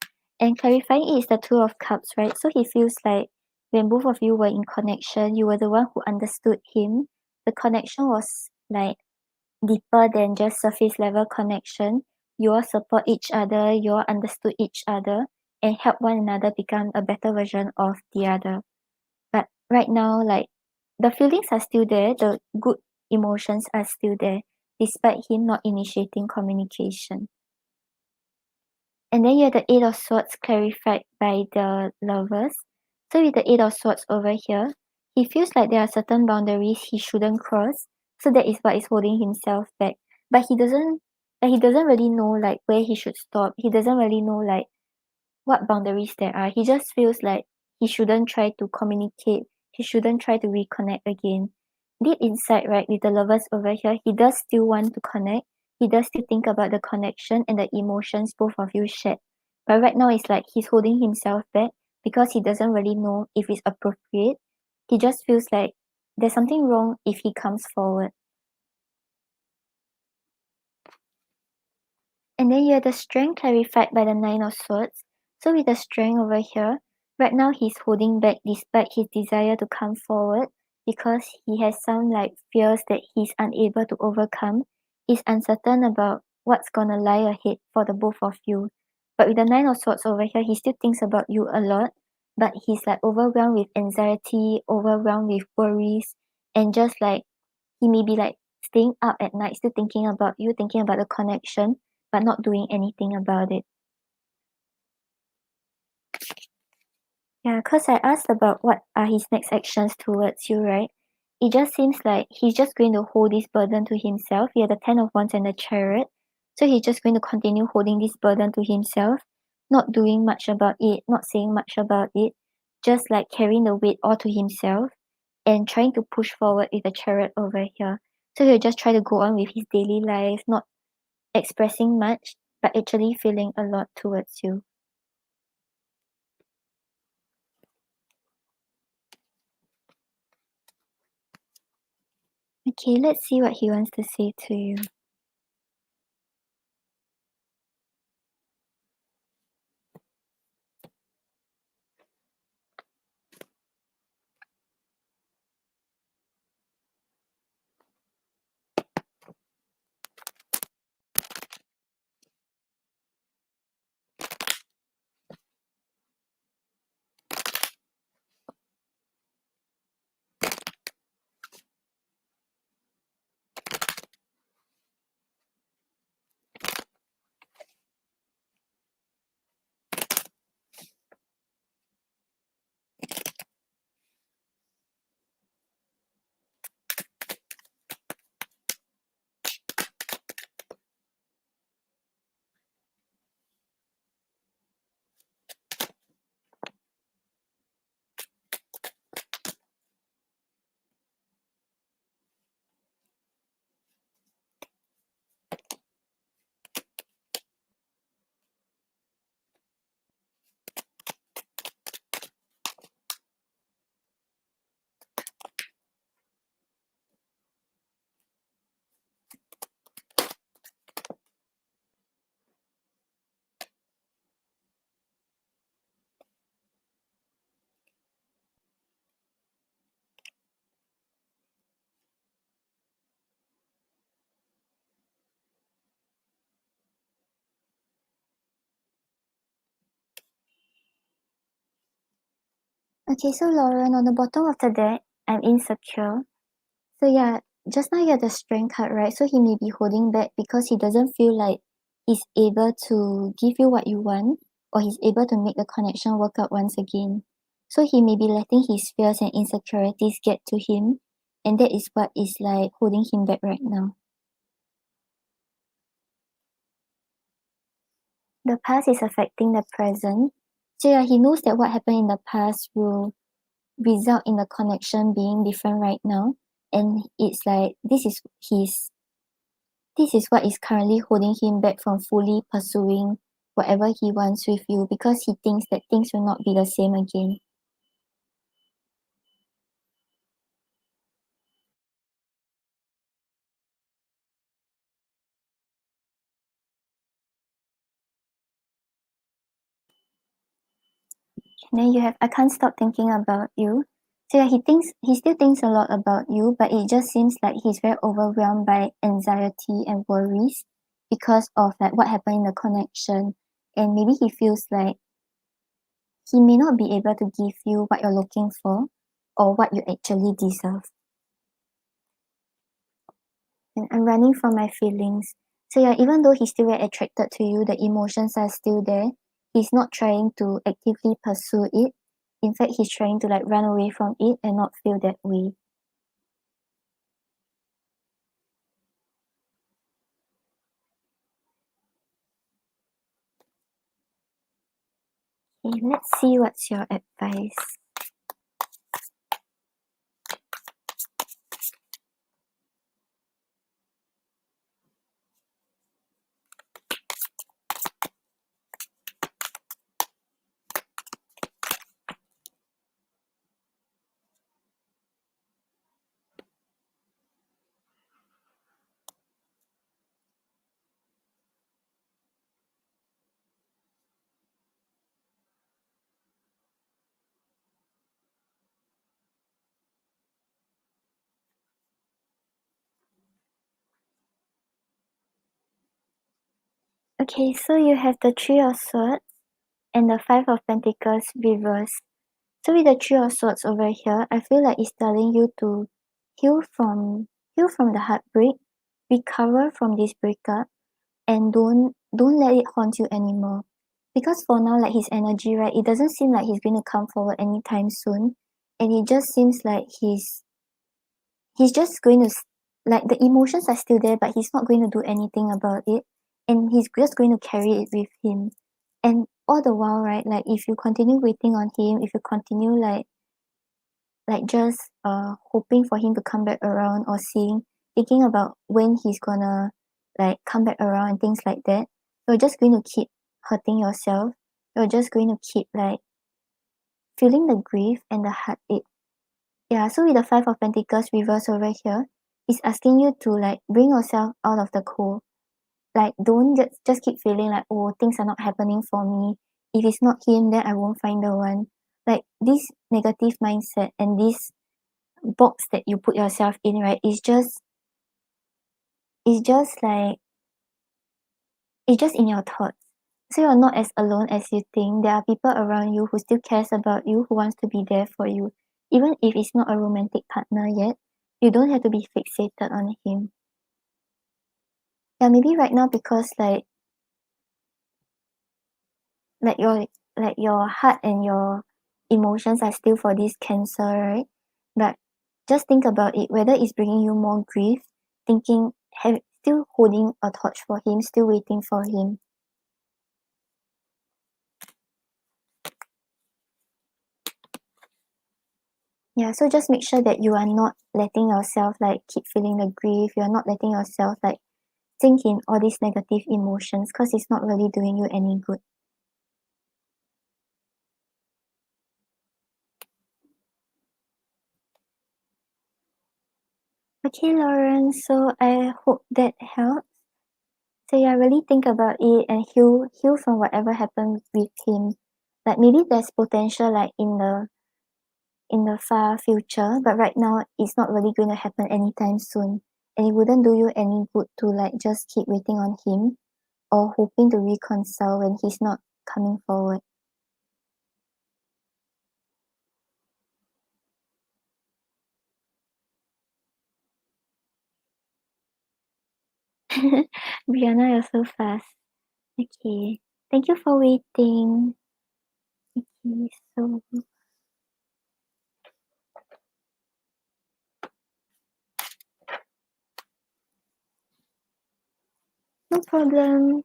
And clarifying is the Two of Cups, right? So he feels like when both of you were in connection, you were the one who understood him. The connection was like deeper than just surface level connection. You all support each other, you all understood each other, and help one another become a better version of the other. But right now, like the feelings are still there, the good emotions are still there, despite him not initiating communication. And then you have the Eight of Swords clarified by the Lovers. So with the Eight of Swords over here, he feels like there are certain boundaries he shouldn't cross. So that is what is holding himself back. But he doesn't really know like where he should stop. He doesn't really know like what boundaries there are. He just feels like he shouldn't try to communicate. He shouldn't try to reconnect again. Deep inside, right, with the Lovers over here, he does still want to connect. He does still think about the connection and the emotions both of you shared. But right now, it's like he's holding himself back because he doesn't really know if it's appropriate. He just feels like there's something wrong if he comes forward. And then you have the Strength clarified by the Nine of Swords. So with the Strength over here, right now he's holding back despite his desire to come forward because he has some like fears that he's unable to overcome. He's uncertain about what's gonna lie ahead for the both of you. But with the Nine of Swords over here, he still thinks about you a lot, but he's like overwhelmed with anxiety, overwhelmed with worries, and just like he may be like staying up at night, still thinking about you, thinking about the connection, but not doing anything about it. Yeah, cause I asked about what are his next actions towards you, right? It just seems like he's just going to hold this burden to himself. He had the Ten of Wands and the Chariot. So he's just going to continue holding this burden to himself, not doing much about it, not saying much about it, just like carrying the weight all to himself. and trying to push forward with the Chariot over here. So he'll just try to go on with his daily life, not expressing much, but actually feeling a lot towards you. Okay, let's see what he wants to say to you. Okay, so Lauren, on the bottom of the deck, I'm insecure. So yeah, just now you had the Strength card, right? So he may be holding back because he doesn't feel like he's able to give you what you want, or he's able to make the connection work out once again. So he may be letting his fears and insecurities get to him, and that is what is like holding him back right now. The past is affecting the present. So yeah, he knows that what happened in the past will result in the connection being different right now. And it's like this is what is currently holding him back from fully pursuing whatever he wants with you, because he thinks that things will not be the same again. And then you have I can't stop thinking about you. So yeah, he still thinks a lot about you, but it just seems like he's very overwhelmed by anxiety and worries because of like what happened in the connection. And maybe he feels like he may not be able to give you what you're looking for or what you actually deserve. And I'm running from my feelings. So yeah, even though he's still very attracted to you, the emotions are still there. He's not trying to actively pursue it. In fact, he's trying to like run away from it and not feel that way. Okay, let's see what's your advice. Okay, so you have the Three of Swords and the Five of Pentacles reversed. So with the Three of Swords over here, I feel like it's telling you to heal from the heartbreak, recover from this breakup, and don't let it haunt you anymore. Because for now, like his energy, right, it doesn't seem like he's going to come forward anytime soon, and it just seems like he's just going to like the emotions are still there, but he's not going to do anything about it, and he's just going to carry it with him. And all the while, right, like if you continue waiting on him, if you continue like like just hoping for him to come back around, or thinking about when he's gonna like come back around and things like that, you're just going to keep hurting yourself. You're just going to keep like feeling the grief and the heartache. Yeah, so with the Five of Pentacles reverse over here, it's asking you to like bring yourself out of the cold. Like don't just keep feeling like, oh, things are not happening for me. If it's not him, then I won't find the one. Like this negative mindset and this box that you put yourself in, right, is just like it's just in your thoughts. So you're not as alone as you think. There are people around you who still cares about you, who wants to be there for you. Even if it's not a romantic partner yet, you don't have to be fixated on him. Yeah, maybe right now because like your heart and your emotions are still for this Cancer, right? But just think about it, whether it's bringing you more grief, still holding a torch for him, still waiting for him. Yeah, so just make sure that you are not letting yourself like keep feeling the grief. You're not letting yourself like sink in all these negative emotions, because it's not really doing you any good. Okay, Lauren, so I hope that helps. So yeah, really think about it and heal from whatever happened with him. Like maybe there's potential like in the far future, but right now it's not really going to happen anytime soon. And it wouldn't do you any good to like just keep waiting on him or hoping to reconcile when he's not coming forward. Brianna, you're so fast. Okay. Thank you for waiting. Okay, so no problem.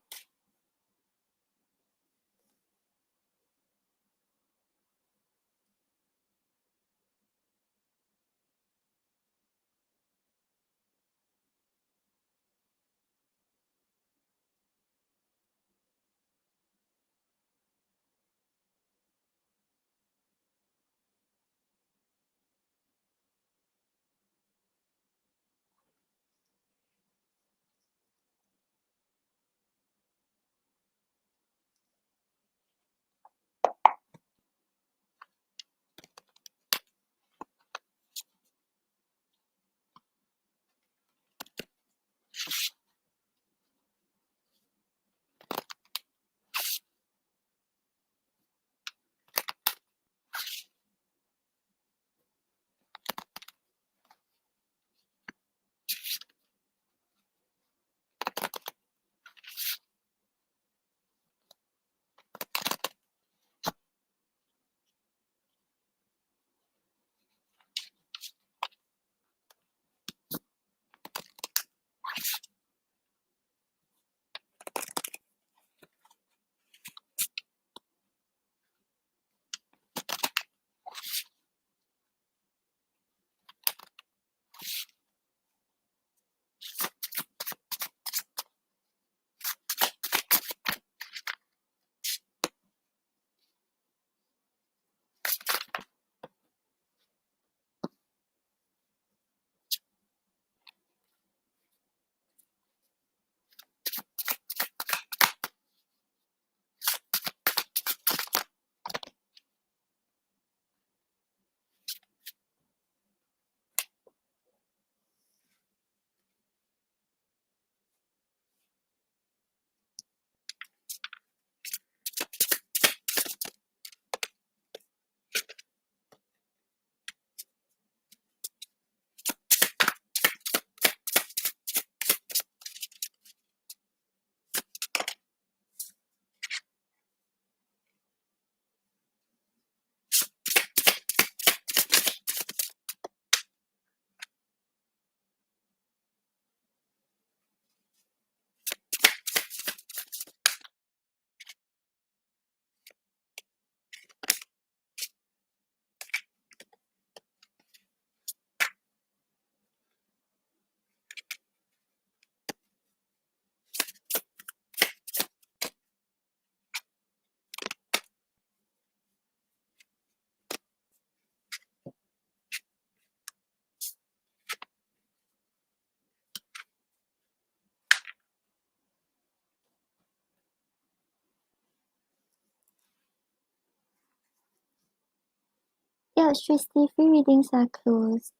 Yeah, Srishti, free readings are closed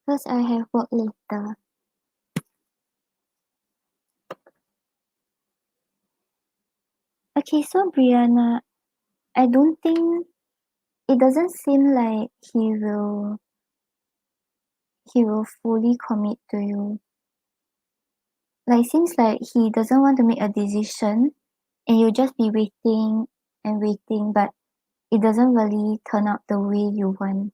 because I have work later. Okay, so Brianna, I don't think it doesn't seem like he will fully commit to you. Like, seems like he doesn't want to make a decision and you'll just be waiting and waiting, but it doesn't really turn out the way you want.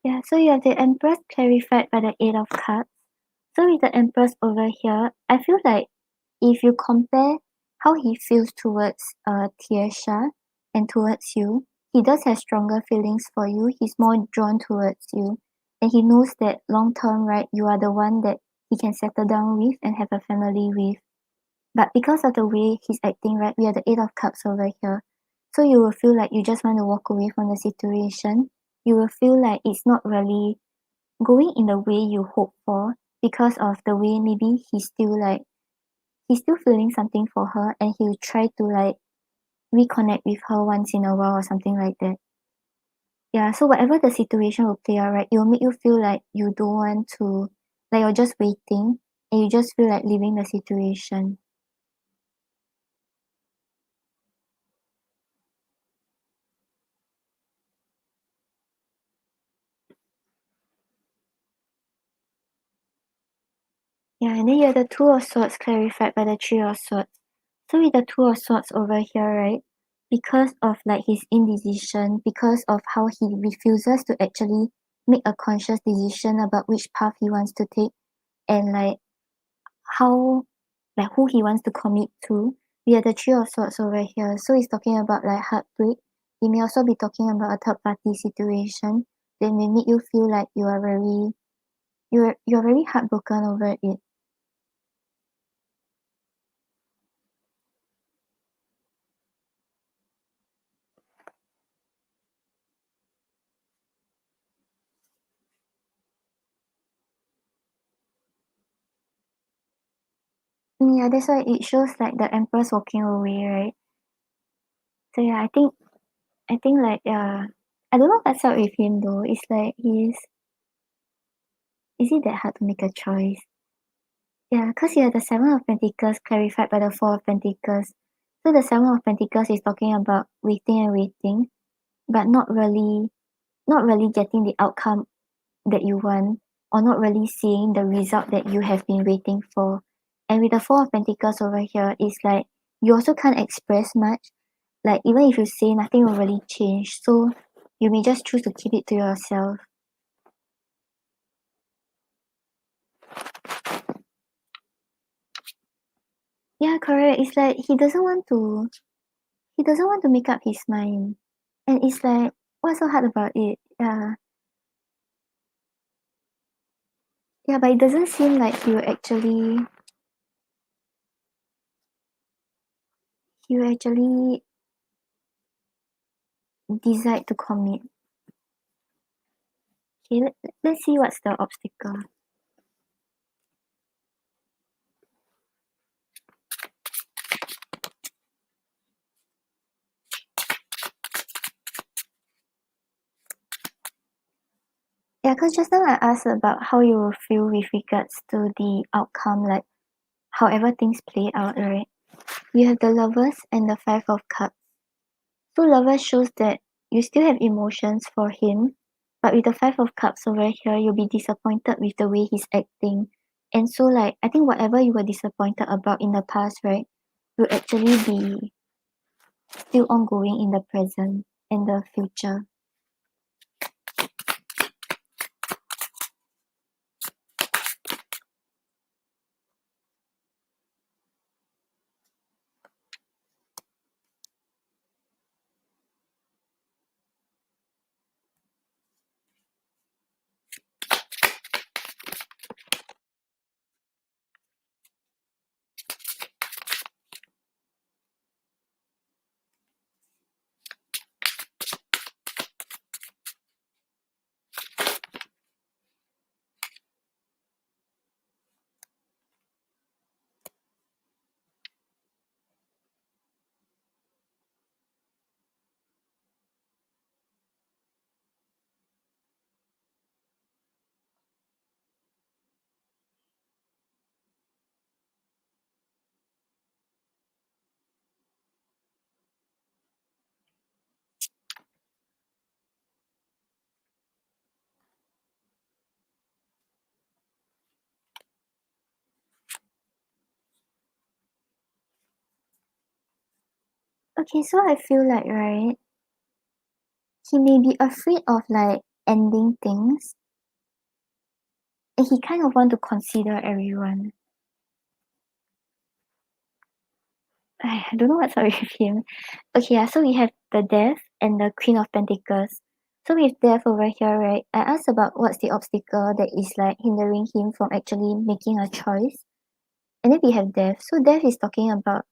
Yeah, so you have the Empress clarified by the Eight of Cups. So with the Empress over here, I feel like if you compare how he feels towards Tiesha and towards you, he does have stronger feelings for you. He's more drawn towards you. And he knows that long term, right, you are the one that he can settle down with and have a family with. But because of the way he's acting, right, we have the Eight of Cups over here. So you will feel like you just want to walk away from the situation. You will feel like it's not really going in the way you hope for because of the way maybe he's still feeling something for her and he'll try to like reconnect with her once in a while or something like that. Yeah, so whatever the situation will play out, right, it will make you feel like you don't want to, like you're just waiting and you just feel like leaving the situation. Yeah, and then you have the Two of Swords clarified by the Three of Swords. So with the Two of Swords over here, right, because of like his indecision, because of how he refuses to actually make a conscious decision about which path he wants to take and like how like who he wants to commit to, we have the Three of Swords over here. So he's talking about like heartbreak. He may also be talking about a third party situation that may make you feel like you're very heartbroken over it. Yeah, that's why it shows like the Empress walking away, right? So yeah, I think like I don't know what's up with him though. It's like is it that hard to make a choice? Yeah, because you have the Seven of Pentacles clarified by the Four of Pentacles. So the Seven of Pentacles is talking about waiting and waiting, but not really getting the outcome that you want, or not really seeing the result that you have been waiting for. And with the Four of Pentacles over here, it's like you also can't express much. Like even if you say, nothing will really change. So you may just choose to keep it to yourself. Yeah, correct. It's like he doesn't want to make up his mind. And it's like, what's so hard about it? Yeah. Yeah, but it doesn't seem like he will actually decide to commit. Okay, let's see what's the obstacle. Yeah, because just now I asked about how you will feel with regards to the outcome, like however things play out, right? You have the Lovers and the Five of Cups. So Lovers shows that you still have emotions for him, but with the Five of Cups over here, you'll be disappointed with the way he's acting. And so like I think whatever you were disappointed about in the past, right, will actually be still ongoing in the present and the future. Okay, so I feel like, right, he may be afraid of like ending things, and he kind of want to consider everyone. I don't know what's up with him. Okay, yeah, so we have the Death and the Queen of Pentacles. So with Death over here, right, I asked about what's the obstacle that is like hindering him from actually making a choice. And then we have Death. So Death is talking about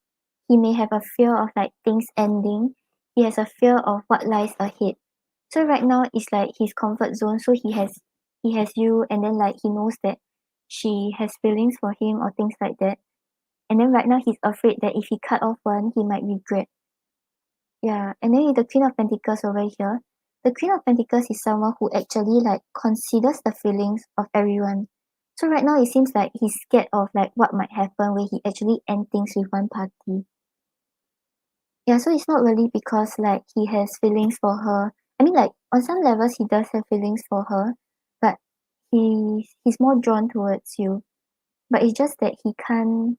he may have a fear of like things ending. He has a fear of what lies ahead. So right now it's like his comfort zone. So he has you, and then like he knows that she has feelings for him or things like that. And then right now he's afraid that if he cut off one, he might regret. Yeah, and then with the Queen of Pentacles over here, the Queen of Pentacles is someone who actually like considers the feelings of everyone. So right now it seems like he's scared of like what might happen when he actually end things with one party. Yeah, so it's not really because like he has feelings for her. I mean like on some levels he does have feelings for her, but he's more drawn towards you. But it's just that he can't,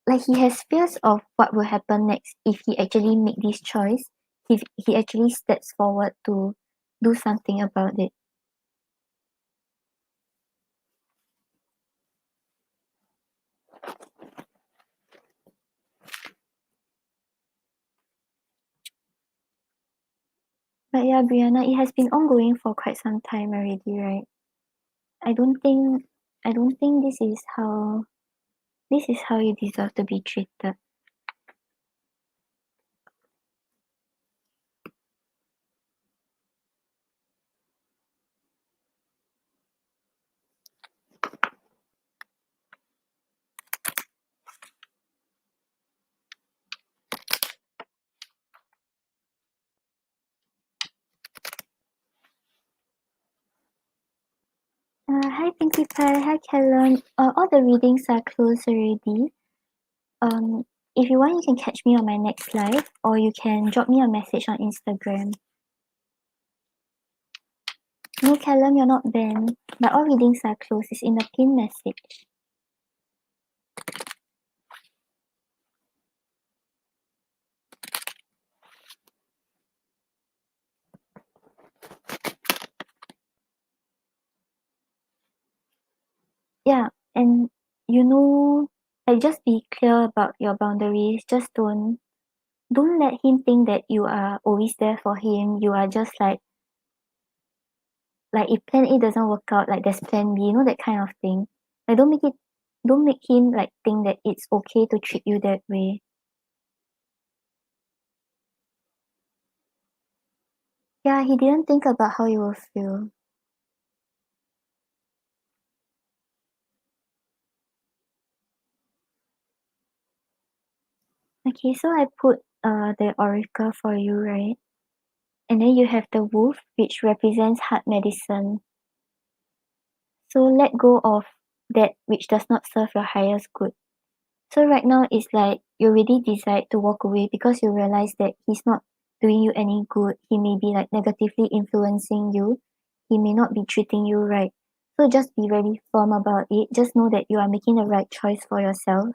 like he has fears of what will happen next if he actually make this choice. If he actually steps forward to do something about it. But yeah, Brianna, it has been ongoing for quite some time already, right? I don't think I don't think this is how you deserve to be treated. Hi Pinkie Pie, hi Callum. All the readings are closed already. If you want, you can catch me on my next live, or you can drop me a message on Instagram. No, Callum, you're not banned, but all readings are closed. It's in the pin message. Yeah, and like just be clear about your boundaries. Just don't let him think that you are always there for him. You are just like if plan A doesn't work out, like there's plan B, that kind of thing. Like don't make him like think that it's okay to treat you that way. Yeah, he didn't think about how you will feel. Okay, so I put the oracle for you, right? And then you have the wolf, which represents heart medicine. So let go of that which does not serve your highest good. So right now it's like you already decide to walk away because you realize that he's not doing you any good. He may be like negatively influencing you. He may not be treating you right. So just be very firm about it. Just know that you are making the right choice for yourself.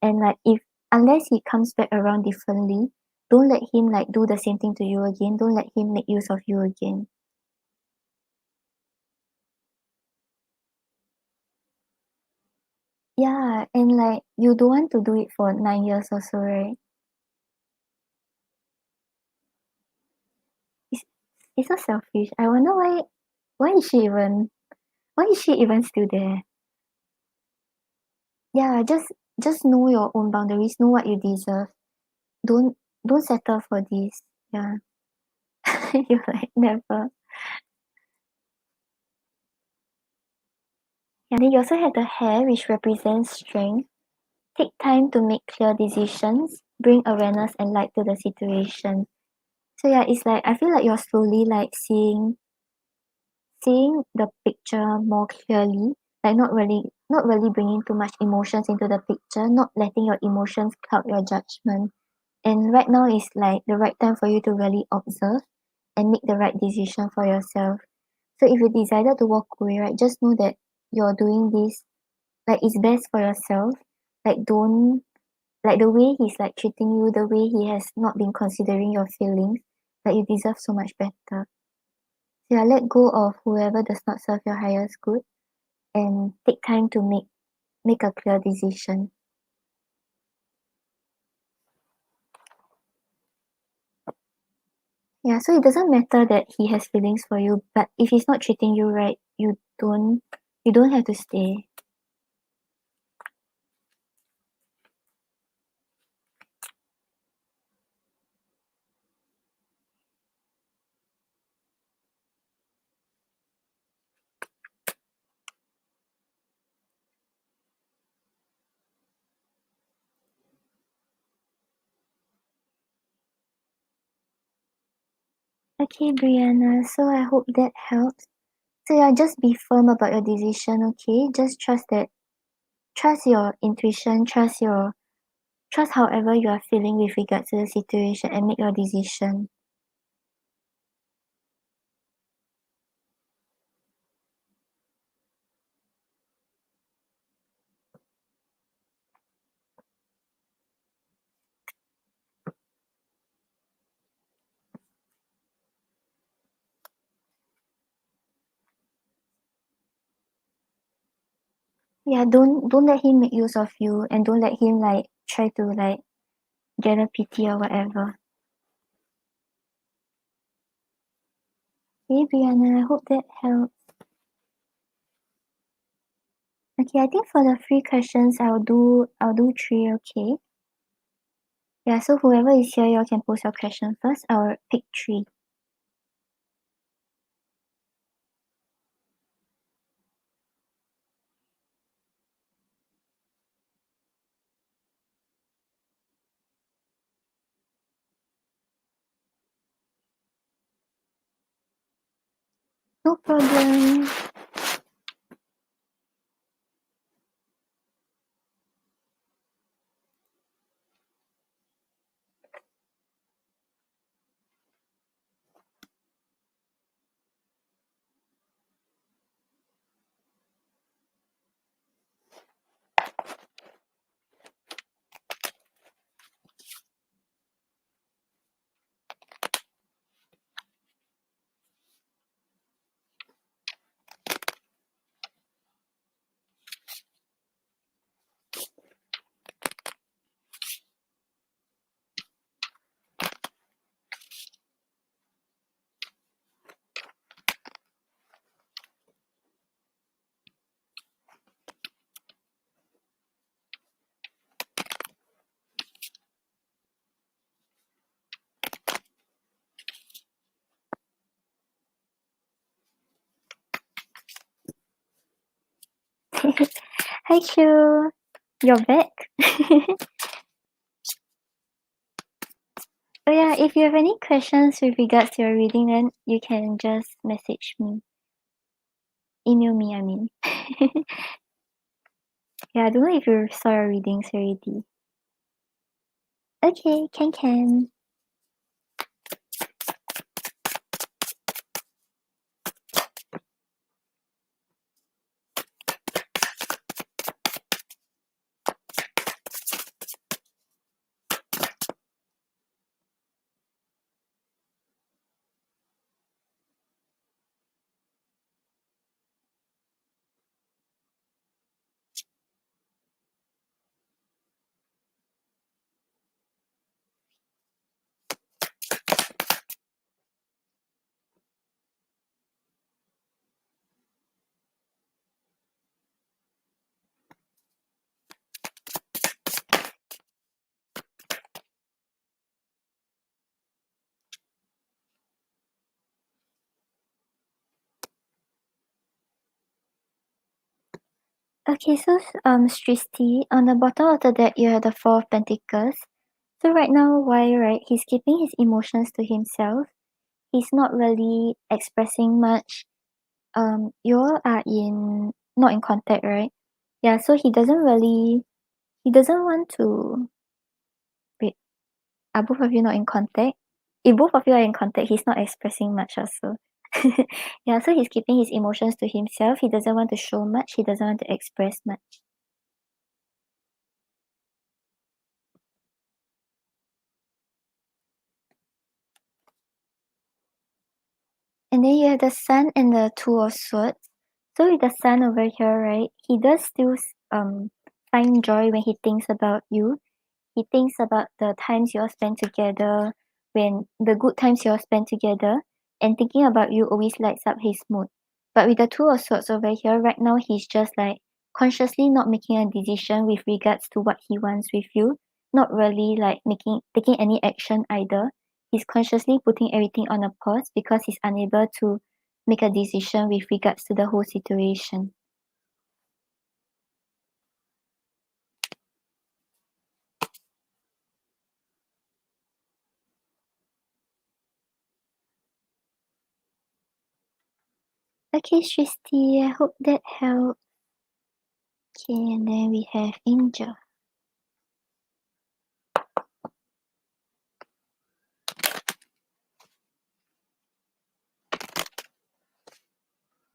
And like if unless he comes back around differently, don't let him like do the same thing to you again. Don't let him make use of you again. Yeah, and like you don't want to do it for 9 years or so, right? It's it's so selfish. I wonder why is she even why is she even still there? Yeah, just know your own boundaries, know what you deserve. Don't don't settle for this. Yeah. You're like never. Yeah, then you also have the hair which represents strength. Take time to make clear decisions, bring awareness and light to the situation. So yeah, it's like I feel like you're slowly like seeing the picture more clearly, like not really bringing too much emotions into the picture, not letting your emotions cloud your judgment. And right now is like the right time for you to really observe and make the right decision for yourself. So if you decided to walk away, right, just know that you're doing this like it's best for yourself. Like like the way he's like treating you, the way he has not been considering your feelings, like you deserve so much better. Yeah, let go of whoever does not serve your highest good and take time to make a clear decision. Yeah, so it doesn't matter that he has feelings for you, but if he's not treating you right, you don't have to stay. Okay, Brianna, so I hope that helps. So yeah, just be firm about your decision, okay? Just trust your intuition, trust however you are feeling with regards to the situation and make your decision. Yeah, don't let him make use of you and don't let him like try to like get a pity or whatever. Okay, Brianna, I hope that helps. Okay, I think for the 3 questions I'll do 3, okay? Yeah, so whoever is here, you all can post your question first. I'll pick 3. No problem. Hi, Q. You're back? Oh yeah, if you have any questions with regards to your reading, then you can just message me. Email me, I mean. Yeah, I don't know if you saw your readings already. Okay, can. Okay, so Sristi, on the bottom of the deck you have the 4 of Pentacles. So right now, why, right, he's keeping his emotions to himself. He's not really expressing much. You all are not in contact, right? Yeah, so he doesn't want to. Wait, are both of you not in contact? If both of you are in contact, he's not expressing much also. Yeah, so he's keeping his emotions to himself. He doesn't want to show much. He doesn't want to express much. And then you have the Sun and the Two of Swords. So with the Sun over here, right, he does still find joy when he thinks about you. He thinks about the times you all spend together, when the good times you all spend together, and thinking about you always lights up his mood. But with the Two of Swords over here, right now he's just like consciously not making a decision with regards to what he wants with you, not really like taking any action either. He's consciously putting everything on a pause because he's unable to make a decision with regards to the whole situation. Okay, Shristi, I hope that helped. Okay, and then we have Angel.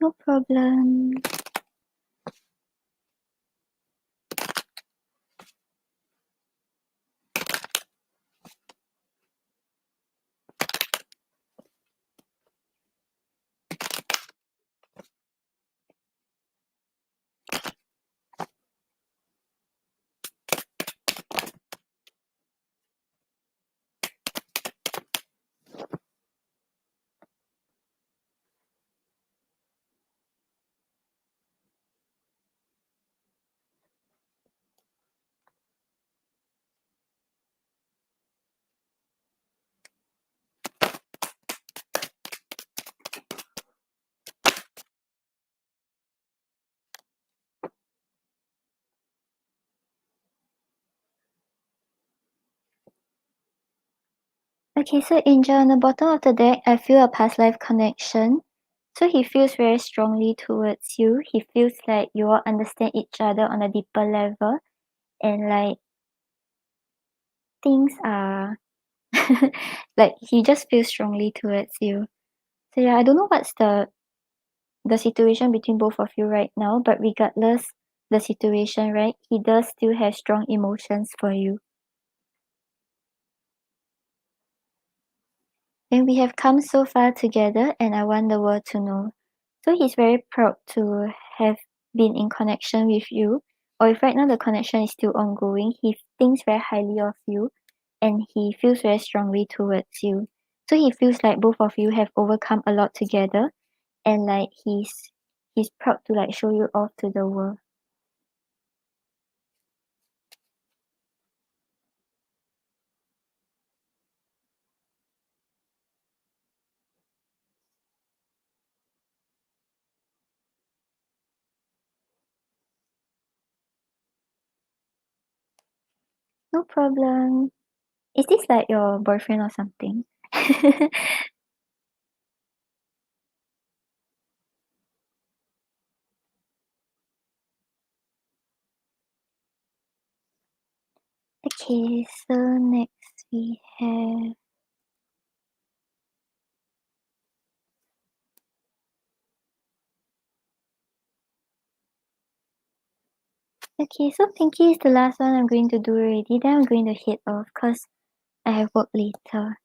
No problem. Okay, so Angel, on the bottom of the deck, I feel a past life connection. So he feels very strongly towards you. He feels like you all understand each other on a deeper level. And like things are like he just feels strongly towards you. So yeah, I don't know what's the situation between both of you right now, but regardless the situation, right, he does still have strong emotions for you. And we have come so far together, and I want the world to know. So he's very proud to have been in connection with you, or if right now the connection is still ongoing, he thinks very highly of you and he feels very strongly towards you. So he feels like both of you have overcome a lot together, and like he's proud to like show you off to the world. No problem. Is this like your boyfriend or something? Okay, so next we have okay, so Pinky is the last one I'm going to do already. Then I'm going to head off because I have work later.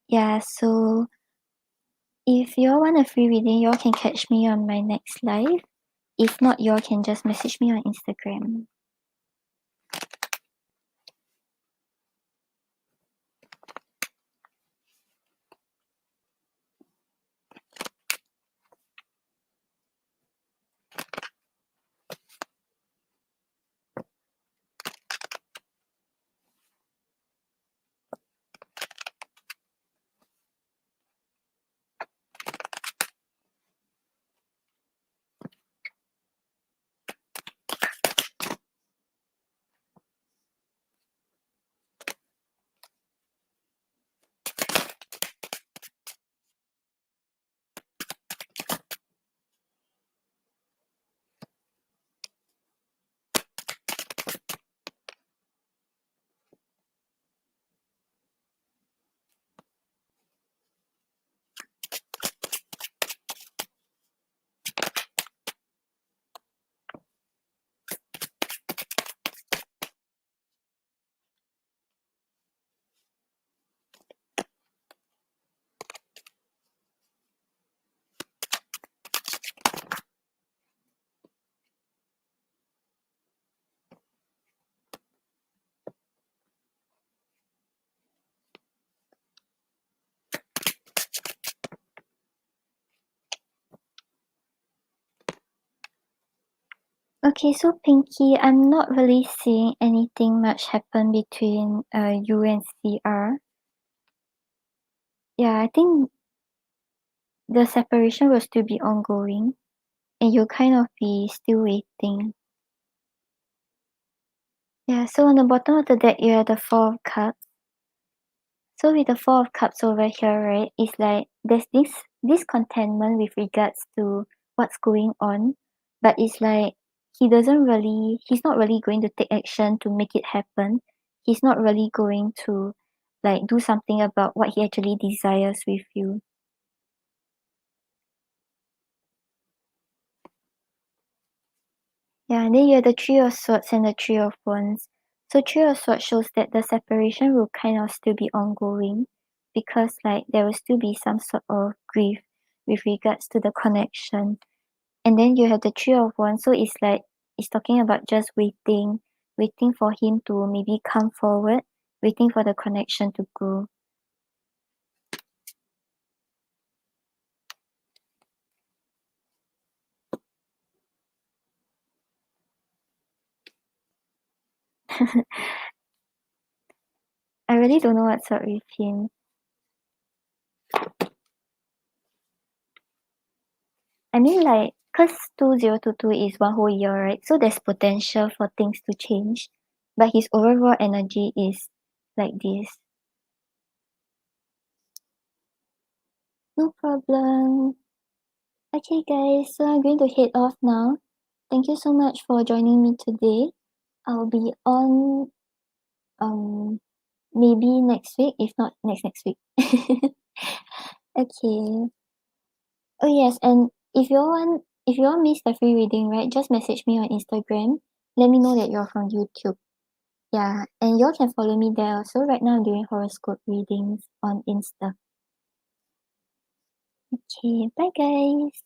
Yeah, so if y'all want a free reading, y'all can catch me on my next live. If not, y'all can just message me on Instagram. Okay, so Pinky, I'm not really seeing anything much happen between you and CR. Yeah, I think the separation will still be ongoing and you'll kind of be still waiting. Yeah, so on the bottom of the deck you have the Four of Cups. So with the Four of Cups over here, right, it's like there's this discontentment with regards to what's going on, but it's like he's not really going to take action to make it happen. He's not really going to like do something about what he actually desires with you. Yeah, and then you have the Three of Swords and the Three of Wands. So Three of Swords shows that the separation will kind of still be ongoing because like there will still be some sort of grief with regards to the connection. And then you have the Three of Wands, so it's like it's talking about just waiting for him to maybe come forward, waiting for the connection to grow. I really don't know what's up with him. I mean like, cause 2022 is one whole year, right? So there's potential for things to change, but his overall energy is like this. No problem. Okay guys, so I'm going to head off now. Thank you so much for joining me today. I'll be on maybe next week, if not next week. Okay. Oh yes, and if you all miss the free reading, right, just message me on Instagram. Let me know that you're from YouTube. Yeah, and you all can follow me there also. Right now I'm doing horoscope readings on Insta. Okay, bye guys.